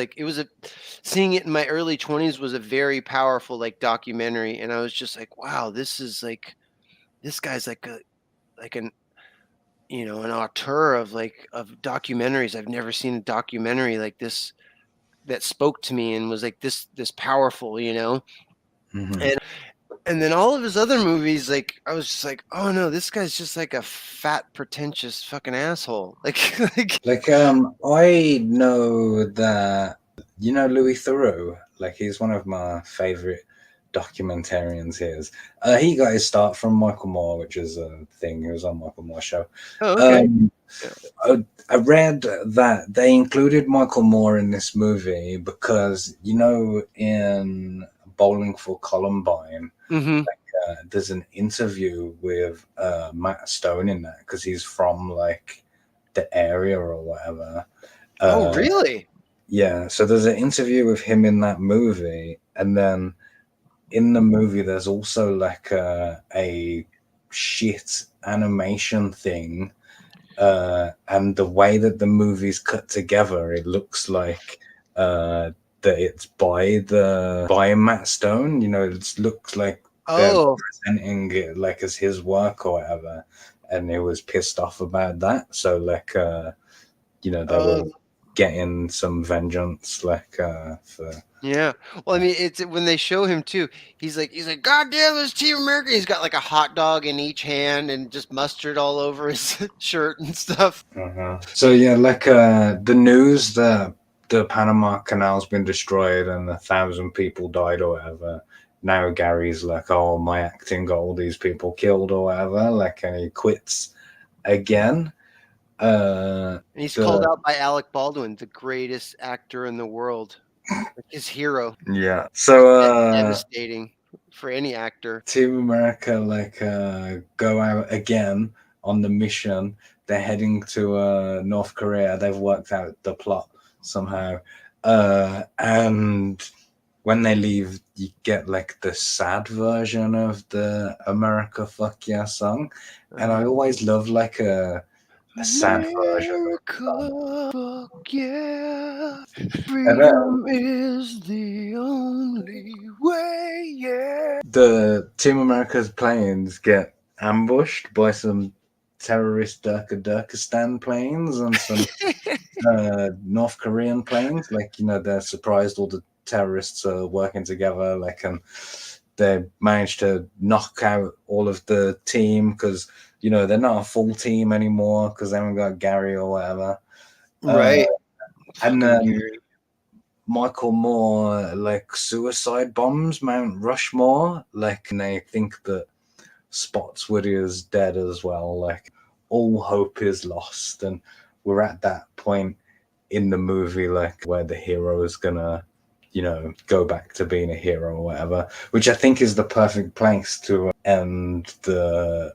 seeing it in my early 20s was a very powerful documentary, and I was just like, wow, this is this guy's an an auteur of documentaries. I've never seen a documentary like this that spoke to me and was this powerful, Mm-hmm. And And then all of his other movies, like I was just like, oh no, this guy's just like a fat, pretentious fucking asshole. Like, I know that, you know, Louis Theroux, like, he's one of my favorite documentarians here. He got his start from Michael Moore, which is a thing. He was on Michael Moore's show. Oh, okay. I read that they included Michael Moore in this movie because, you know, in Bowling for Columbine, Mm-hmm. there's an interview with Matt Stone in that because he's from like the area or whatever. Oh, really? Yeah, so there's an interview with him in that movie, and then in the movie there's also like a shit animation thing, and the way that the movie's cut together, it looks like that it's by Matt Stone. You know, it looks like they're Oh, presenting it like as his work or whatever, and he was pissed off about that. So like, you know, they were getting some vengeance, like for. yeah. Well, I mean, it's when they show him too. He's like, God damn, this Team America. He's got like a hot dog in each hand and just mustard all over his shirt and stuff. So yeah, like the news that the Panama Canal's been destroyed and 1,000 people died or whatever. Now Gary's like, oh, my acting got all these people killed or whatever. Like, and he quits again. And he's called out by Alec Baldwin, the greatest actor in the world, like his hero. Yeah. So Devastating for any actor. Team America like go out again on the mission. They're heading to North Korea. They've worked out the plot somehow, and when they leave, you get like the sad version of the America Fuck Yeah song, and I always love like a sad version. America, fuck yeah. Freedom is the only way, yeah. The Team America's planes get ambushed by some terrorist Turkestan planes and some North Korean planes. Like, you know, they're surprised all the terrorists are working together, like, and they managed to knock out all of the team because, you know, they're not a full team anymore because they haven't got Gary or whatever. Right. And then Michael Moore, like, suicide bombs Mount Rushmore, like, and they think that Spotswood is dead as well. Like, all hope is lost, and we're at that point in the movie, like, where the hero is gonna, you know, go back to being a hero or whatever, which I think is the perfect place to end the.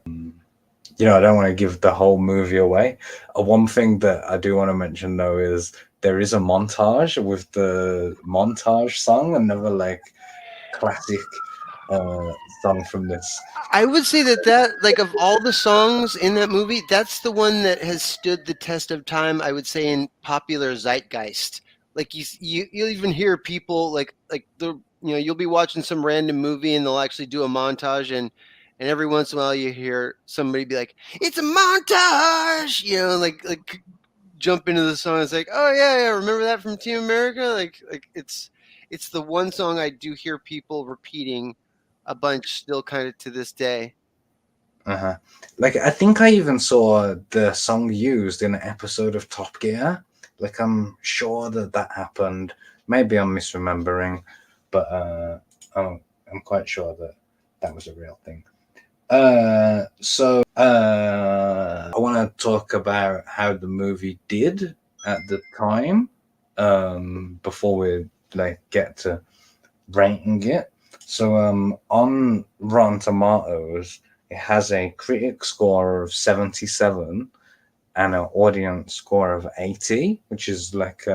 You know, I don't want to give the whole movie away. One thing that I do want to mention though is there is a montage with the montage song, another like classic song from this. I would say that like of all the songs in that movie, that's the one that has stood the test of time. I would say in popular zeitgeist. Like you'll even hear people like you'll be watching some random movie and they'll actually do a montage and every once in a while you hear somebody be like, "It's a montage," you know, like jump into the song. It's like, oh yeah, remember that from Team America? Like it's the one song I do hear people repeating a bunch still kind of to this day. Like, I think I even saw the song used in an episode of Top Gear. Like, I'm sure that happened. Maybe I'm misremembering, but I'm quite sure that was a real thing. So I want to talk about how the movie did at the time, before we like get to rating it. So on Rotten Tomatoes, it has a critic score of 77 and an audience score of 80, which is like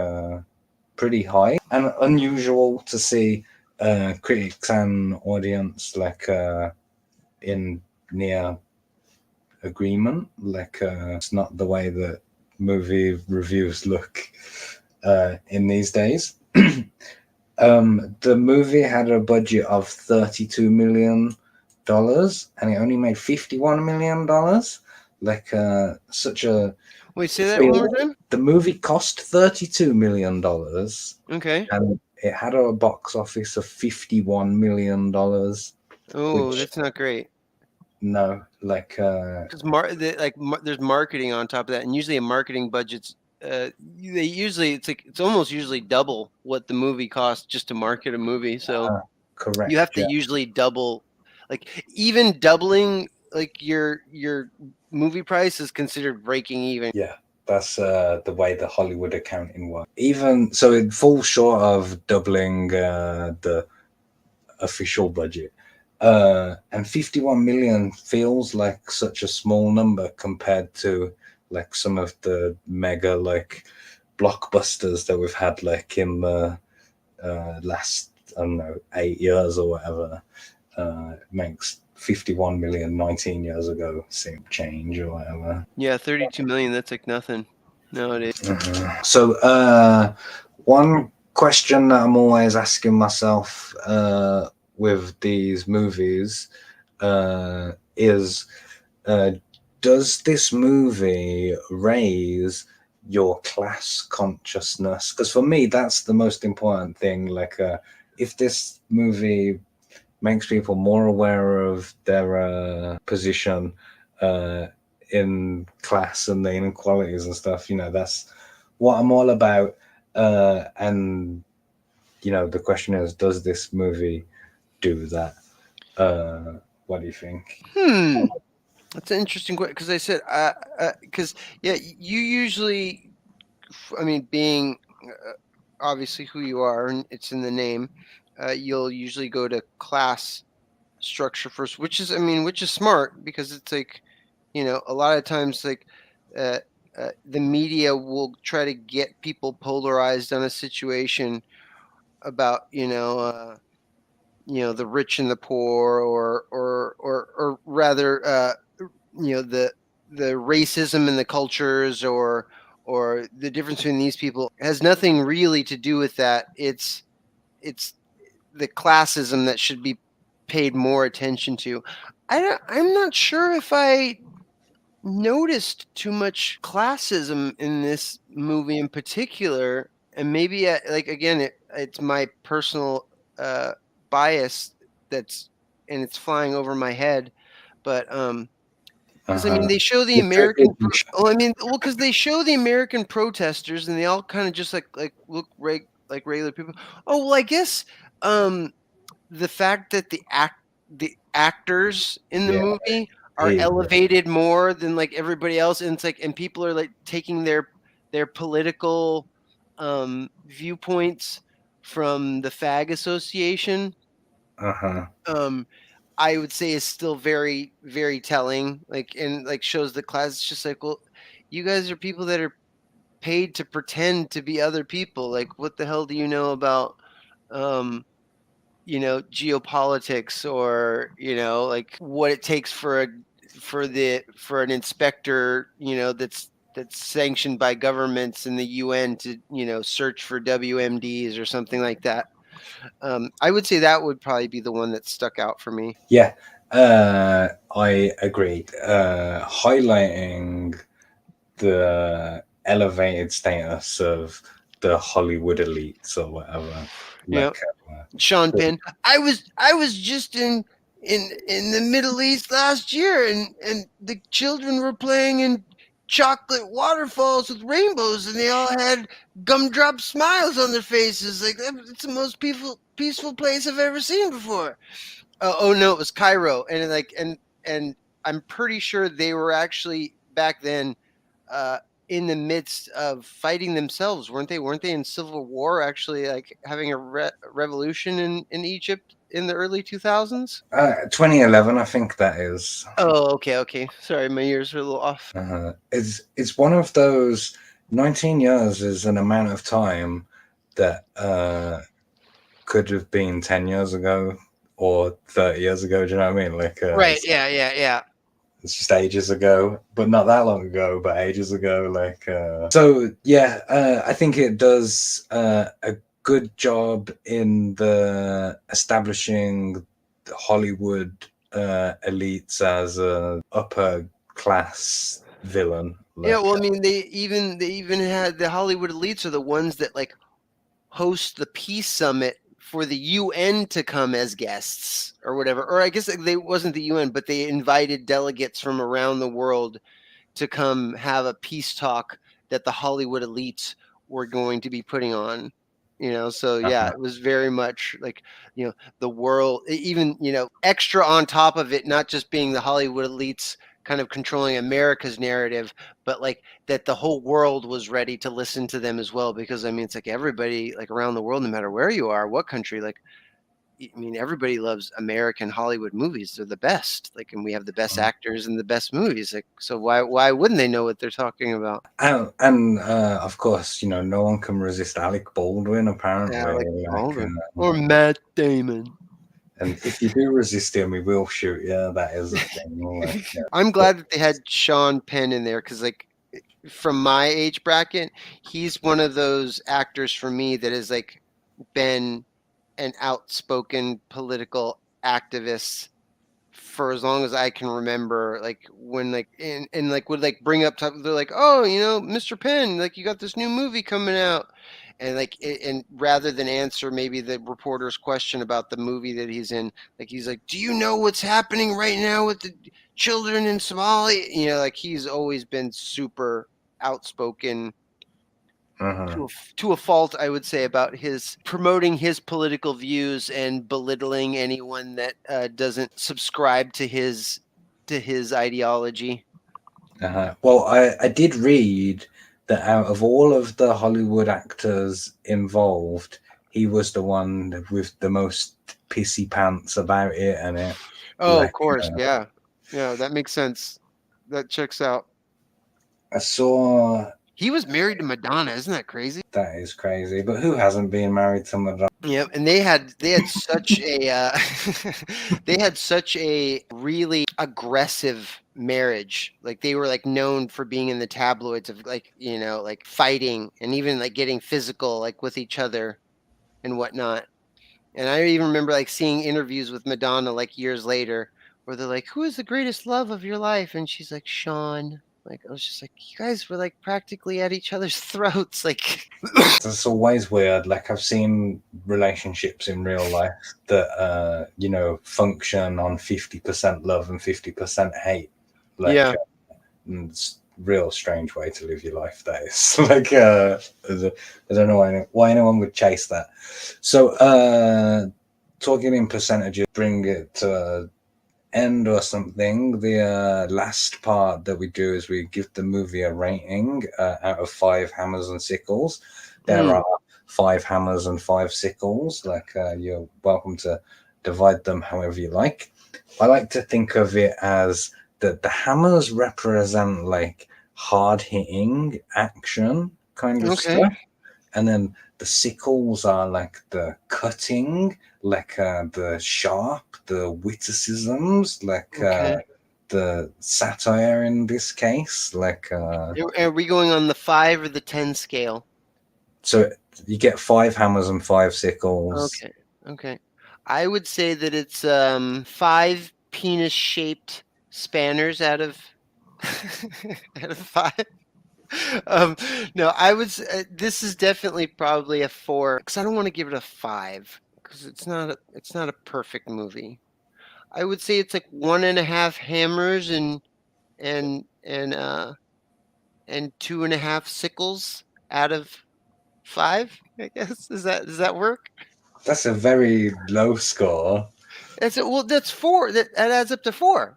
pretty high and unusual to see critics and audience like in near agreement. Like, it's not the way that movie reviews look in these days. The movie had a budget of $32 million and it only made $51 million. Like, such a. Wait, say that one more time. The movie cost $32 million. Okay. And it had a box office of $51 million. Oh, that's not great. No, like Because there's marketing on top of that, and usually a marketing budget's they usually it's almost usually double what the movie costs just to market a movie. So correct. you have to Yeah. usually double, like even doubling like your movie price is considered breaking even. Yeah, that's the way the Hollywood accounting works. Even so, it falls short of doubling the official budget. And 51 million feels like such a small number compared to like some of the mega like blockbusters that we've had like in the last, I don't know, 8 years or whatever. It makes 51 million 19 years ago seem change or whatever. Yeah, 32 million. That's like nothing nowadays. So, one question that I'm always asking myself with these movies is does this movie raise your class consciousness? Because for me, that's the most important thing. Like, if this movie makes people more aware of their position in class and the inequalities and stuff, that's what I'm all about. And the question is, does this movie do that? What do you think? That's an interesting question because I said because yeah, you usually, I mean, being obviously who you are, and it's in the name, you'll usually go to class structure first, which is, I mean, which is smart because it's like, a lot of times like uh, the media will try to get people polarized on a situation about the rich and the poor, or rather the racism in the cultures, or the difference between these people has nothing really to do with that. It's the classism that should be paid more attention to. I'm not sure if I noticed too much classism in this movie in particular, and maybe like again, it's my personal bias and it's flying over my head, but because I mean they show the American, because they show the American protesters and they all kind of just like look like regular people. Oh well, I guess the fact that the actors in the Yeah, movie are he, elevated more than like everybody else, and it's like, and people are like taking their political viewpoints from the Fag Association. Um, I would say is still very, very telling. Like, and like shows the class. It's just like, well, you guys are people that are paid to pretend to be other people. Like, what the hell do you know about geopolitics, or like what it takes for an inspector, that's sanctioned by governments in the UN to search for WMDs or something like that. I would say that would probably be the one that stuck out for me. yeah, I agree. Highlighting the elevated status of the Hollywood elites or whatever. Yeah, Like, Sean Penn. I was just in the Middle East last year, and the children were playing in chocolate waterfalls with rainbows, and they all had gumdrop smiles on their faces. Like, it's the most peaceful place I've ever seen before. Oh no, it was Cairo, and and I'm pretty sure they were actually back then in the midst of fighting themselves, weren't they? Weren't they in civil war, actually, like having a revolution in Egypt in the early 2000s? 2011, I think that is. Oh, okay. Sorry, my ears are a little off. It's one of those. 19 years is an amount of time that could have been 10 years ago or 30 years ago. Do you know what I mean? Like, Right. Yeah. it's just ages ago, but not that long ago, but ages ago. Like, so yeah, I think it does a good job in the establishing Hollywood elites as a upper class villain. Like, Yeah. Well, I mean, they even had the Hollywood elites are the ones that like host the peace summit for the UN to come as guests or whatever. Or I guess they wasn't the UN, but they invited delegates from around the world to come have a peace talk that the Hollywood elites were going to be putting on. So yeah, Uh-huh. it was very much like, the world, even, extra on top of it, not just being the Hollywood elites kind of controlling America's narrative, but like that the whole world was ready to listen to them as well. Because I mean, it's like everybody like around the world, no matter where you are, what country, like, I mean, everybody loves American Hollywood movies. They're the best. Like, and we have the best actors and the best movies. Like, so why wouldn't they know what they're talking about? And of course, no one can resist Alec Baldwin, apparently. Alec Like, Baldwin or Matt Damon. and if you do resist him, we will shoot you. That is the thing. Like, I'm glad that they had Sean Penn in there because, like, from my age bracket, he's one of those actors for me that has like been an outspoken political activist for as long as I can remember. Like when like and like would like bring up they're like, oh, Mr. Penn, like you got this new movie coming out, and like and rather than answer maybe the reporter's question about the movie that he's in, like he's like, do you know what's happening right now with the children in Somalia? Like he's always been super outspoken to a fault, I would say, about his promoting his political views and belittling anyone that doesn't subscribe to his ideology. Well, I did read that out of all of the Hollywood actors involved, he was the one with the most pissy pants about it, and it. Oh, Like, of course, yeah, that makes sense. That checks out. I saw. He was married to Madonna, isn't that crazy? That is crazy, but who hasn't been married to Madonna? Yeah, and they had such a they had such a really aggressive marriage. Like they were like known for being in the tabloids of like like fighting and even like getting physical like with each other and whatnot. And I even remember like seeing interviews with Madonna like years later where they're like, "Who is the greatest love of your life?" And she's like, "Sean." Like I was just like, you guys were like practically at each other's throats, like. It's always weird. Like I've seen relationships in real life that function on 50% love and 50% hate. Like, Yeah. it's a real strange way to live your life. That is like I don't know why anyone would chase that. So talking in percentages, bring it to end or something. The last part that we do is we give the movie a rating out of 5 hammers and sickles. There are 5 hammers and 5 sickles. Like you're welcome to divide them however you like. I like to think of it as that the hammers represent like hard hitting action kind of stuff, and then the sickles are like the cutting, like the sharp, the witticisms, like the satire in this case. Like, are we going on the 5 or the 10 scale? So you get 5 hammers and 5 sickles. Okay. I would say that it's 5 penis-shaped spanners out of 5. No, I would say this is definitely probably a 4 because I don't want to give it a 5 because it's not a perfect movie. I would say it's like 1.5 hammers and 2.5 sickles out of 5. I guess does that work? That's a very low score. That's 4. That adds up to 4.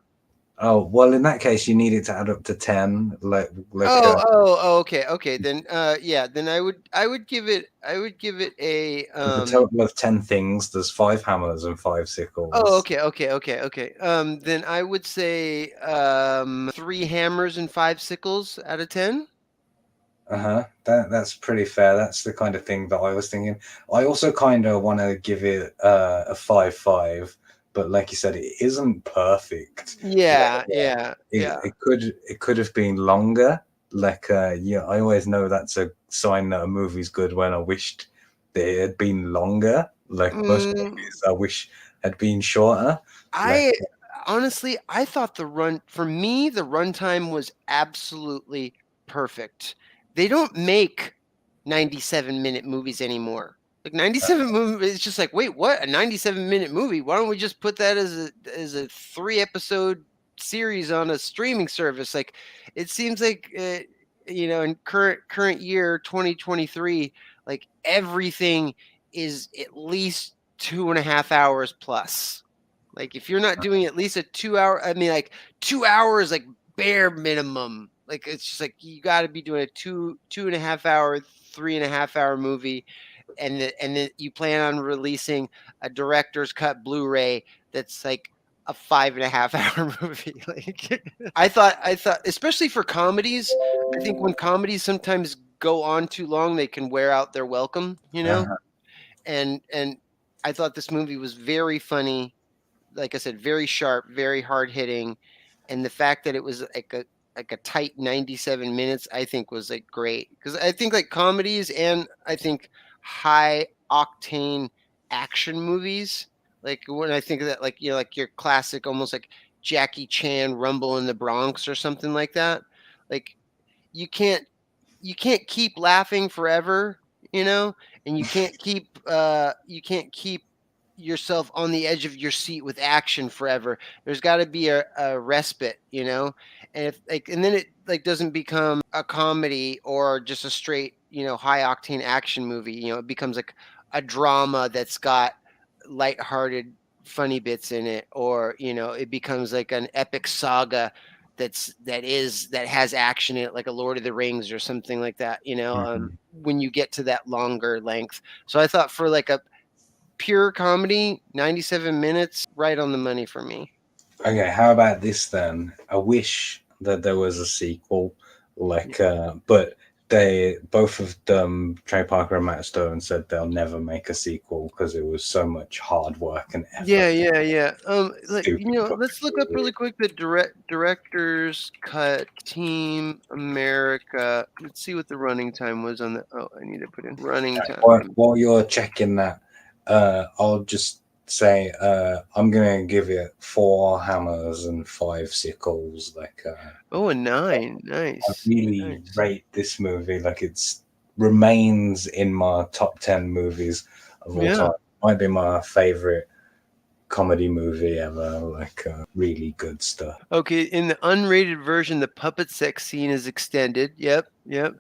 Oh, well, in that case, you need it to add up to 10. Okay. Then yeah, then I would give it a With a total of 10 things, there's 5 hammers and 5 sickles. Okay. Then I would say 3 hammers and 5 sickles out of 10. That's pretty fair. That's the kind of thing that I was thinking. I also kind of want to give it a 5-5, but like you said, it isn't perfect. Yeah. It could have been longer. Like I always know that's a sign that a movie's good when I wished that it had been longer. Like most movies, I wish had been shorter. Honestly, I thought the runtime was absolutely perfect. They don't make 97-minute movies anymore. Like 97 movie, it's just like, wait, what? A 97-minute movie? Why don't we just put that as a 3-episode series on a streaming service? Like, it seems like in current year 2023, like everything is at least 2.5 hours plus. Like, if you're not doing at least a 2 hour, I mean, like 2 hours, like bare minimum. Like, it's just like you got to be doing a 2.5 hour, 3.5 hour movie, and then you plan on releasing a director's cut Blu-ray that's like a 5.5 hour movie. Like, I thought, especially for comedies, I think when comedies sometimes go on too long, they can wear out their welcome, Uh-huh. and I thought this movie was very funny, like I said, very sharp, very hard hitting, and the fact that it was like a tight 97 minutes, I think was like great, because I think like comedies and I think high octane action movies, like when I think of that, like like your classic, almost like Jackie Chan Rumble in the Bronx or something like that, like you can't you can't keep laughing forever, and you can't keep yourself on the edge of your seat with action forever. There's got to be a respite, and if like, and then it like doesn't become a comedy or just a straight, high octane action movie. It becomes like a drama that's got lighthearted funny bits in it, or it becomes like an epic saga that has action in it, like a Lord of the Rings or something like that, Mhm. when you get to that longer length. So I thought for like a pure comedy, 97 minutes, right on the money for me. Okay, how about this then? I wish that there was a sequel, but they both of them, Trey Parker and Matt Stone, said they'll never make a sequel because it was so much hard work and effort. Yeah, yeah, yeah. Stupid Let's look up fucking really quick the director's cut, Team America. Let's see what the running time was on the. Oh, I need to put in running time. While you're checking that, I'll just say I'm gonna give it 4 hammers and 5 sickles. Oh, a 9. I Nice, really nice. rate this movie. Like it's remains in my top 10 movies of all Yeah. time. Might be my favorite comedy movie ever. Really good stuff. Okay, in the unrated version, the puppet sex scene is extended. Yep, yep.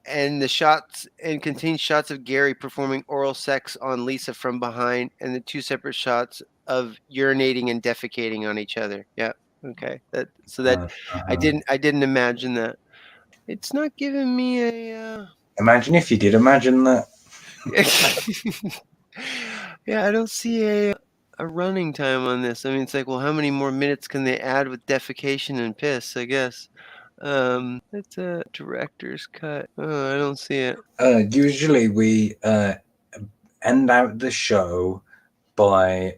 And the shots and contains shots of Gary performing oral sex on Lisa from behind, and the 2 separate shots of urinating and defecating on each other. Yep. Okay. That Uh-huh. I didn't imagine that. It's not giving me a Imagine if you did imagine that. yeah, I don't see a running time on this. I mean, it's like, well, how many more minutes can they add with defecation and piss, I guess. It's a director's cut. Oh, I don't see it. Usually we end out the show by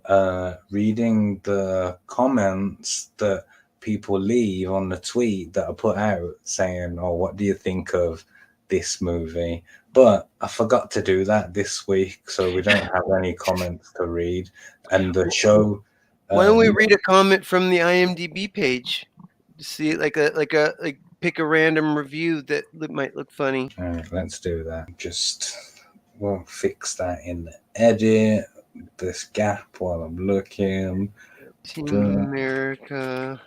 reading the comments that people leave on the tweet that are put out saying, "Oh, what do you think of this movie?" But I forgot to do that this week, so we don't have any comments to read. And the show, Why don't we uh, read a comment from the IMDb page? See, like pick a random review that might look funny. let's do that. Just we'll fix that in the edit. This gap while I'm looking. Team America,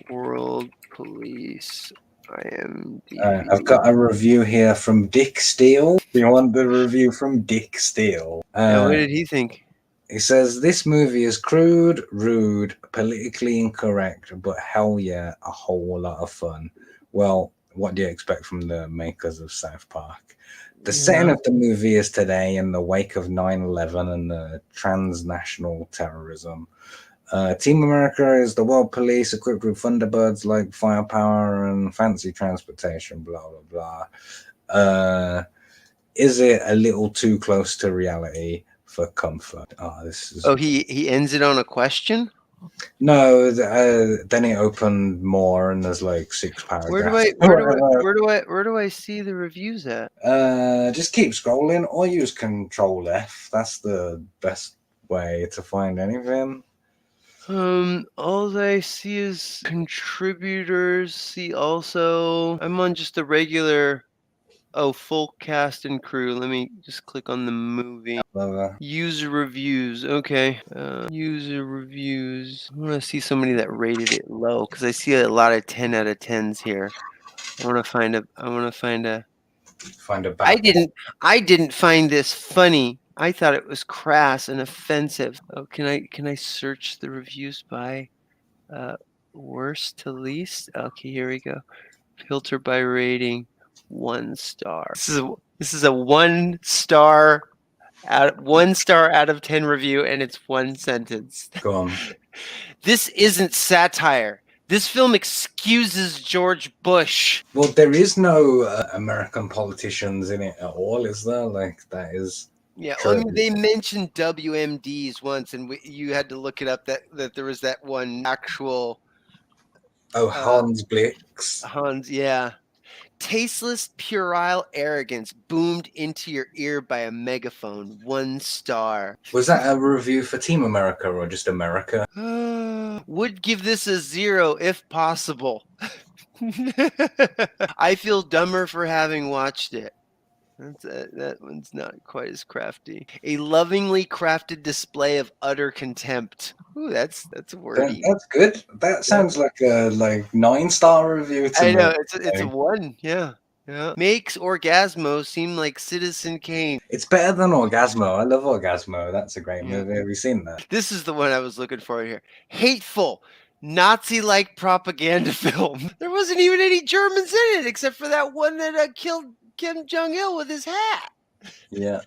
World Police, I've IMDb. got a review here from Dick Steele. Do you want the review from Dick Steele? Yeah, what did he think? He says this movie is crude, rude, politically incorrect, but hell yeah, a whole lot of fun. Well, what do you expect from the makers of South Park? The setting Yeah. of the movie is today in the wake of 9/11 and the transnational terrorism. Team America is the world police equipped with Thunderbirds like firepower and fancy transportation, blah, blah, blah. Is it a little too close to reality for comfort? Oh, this is. Oh, he ends it on a question. No, then it opened more and there's like 6 paragraphs. Where do I see the reviews at? Just keep scrolling or use Control F. That's the best way to find anything. All I see is contributors. See also, I'm on just the regular Oh, full cast and crew. Let me just click on the movie. User reviews. Okay. User reviews. I want to see somebody that rated it low because I see a lot of 10 out of 10s here. I want to find a. bad I didn't find this funny. I thought it was crass and offensive. Oh, can I search the reviews by worst to least? Okay, here we go. Filter by rating. 1 star. This is a 1 star out of 10 review, and it's 1 sentence. Go on. This isn't satire. This film excuses George Bush. Well, there is no American politicians in it at all, is there? Like, that is true. I mean, they mentioned WMDs once, and you had to look it up that there was that one actual. Oh, Hans Blix. Hans, yeah. Tasteless, puerile arrogance boomed into your ear by a megaphone. 1 star. Was that a review for Team America or just America? Would give this a 0 if possible. I feel dumber for having watched it. That one's not quite as crafty. A lovingly crafted display of utter contempt. Ooh, that's wordy. That's good. That sounds like a 9-star review to me. I know, it's a 1, yeah. Yeah. Makes Orgasmo seem like Citizen Kane. It's better than Orgasmo. I love Orgasmo. That's a great movie. Have you seen that? This is the one I was looking for here. Hateful, Nazi-like propaganda film. There wasn't even any Germans in it except for that one that killed Kim Jong-il with his hat. Yeah.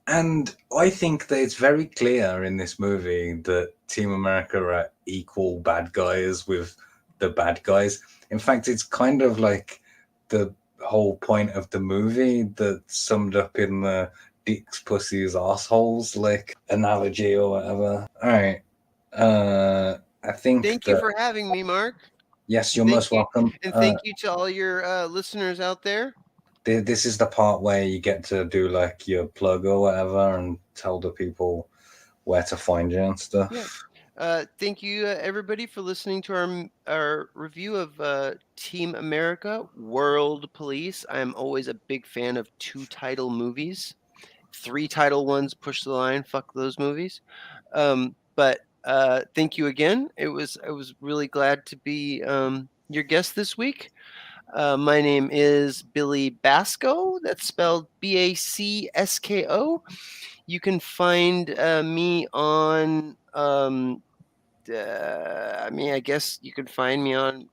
And I think that it's very clear in this movie that Team America are equal bad guys with the bad guys. In fact, it's kind of like the whole point of the movie that's summed up in the dicks, pussies, assholes like analogy or whatever. All right. I think. Thank you for having me, Mark. Yes, you're most welcome. And thank you to all your listeners out there. This is the part where you get to do like your plug or whatever and tell the people where to find you and stuff. Yeah. Thank you, everybody, for listening to our review of Team America, World Police. I'm always a big fan of 2-title movies. 3-title ones push the line. Fuck those movies. But thank you again. I was really glad to be your guest this week. My name is Billy Bacsko. That's spelled Bacsko. You can find me on. I guess you can find me on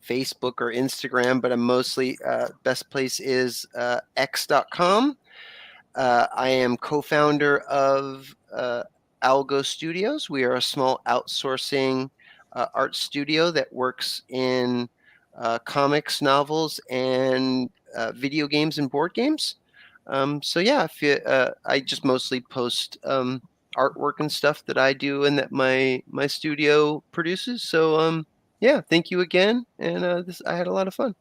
Facebook or Instagram, but I'm mostly best place is x.com. I am co-founder of Algo Studios. We are a small outsourcing art studio that works in comics, novels, and video games and board games. So yeah, I just mostly post artwork and stuff that I do and that my studio produces. So yeah, thank you again, and I had a lot of fun.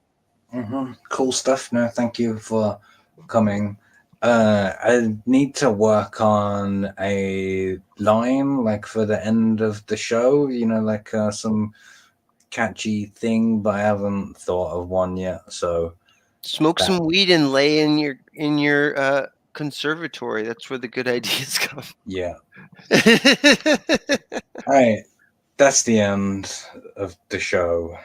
Cool stuff. No, thank you for coming. I need to work on a line like for the end of the show, like some catchy thing, but I haven't thought of one yet. So smoke some weed and lay in your conservatory. That's where the good ideas come. Yeah. All right. That's the end of the show.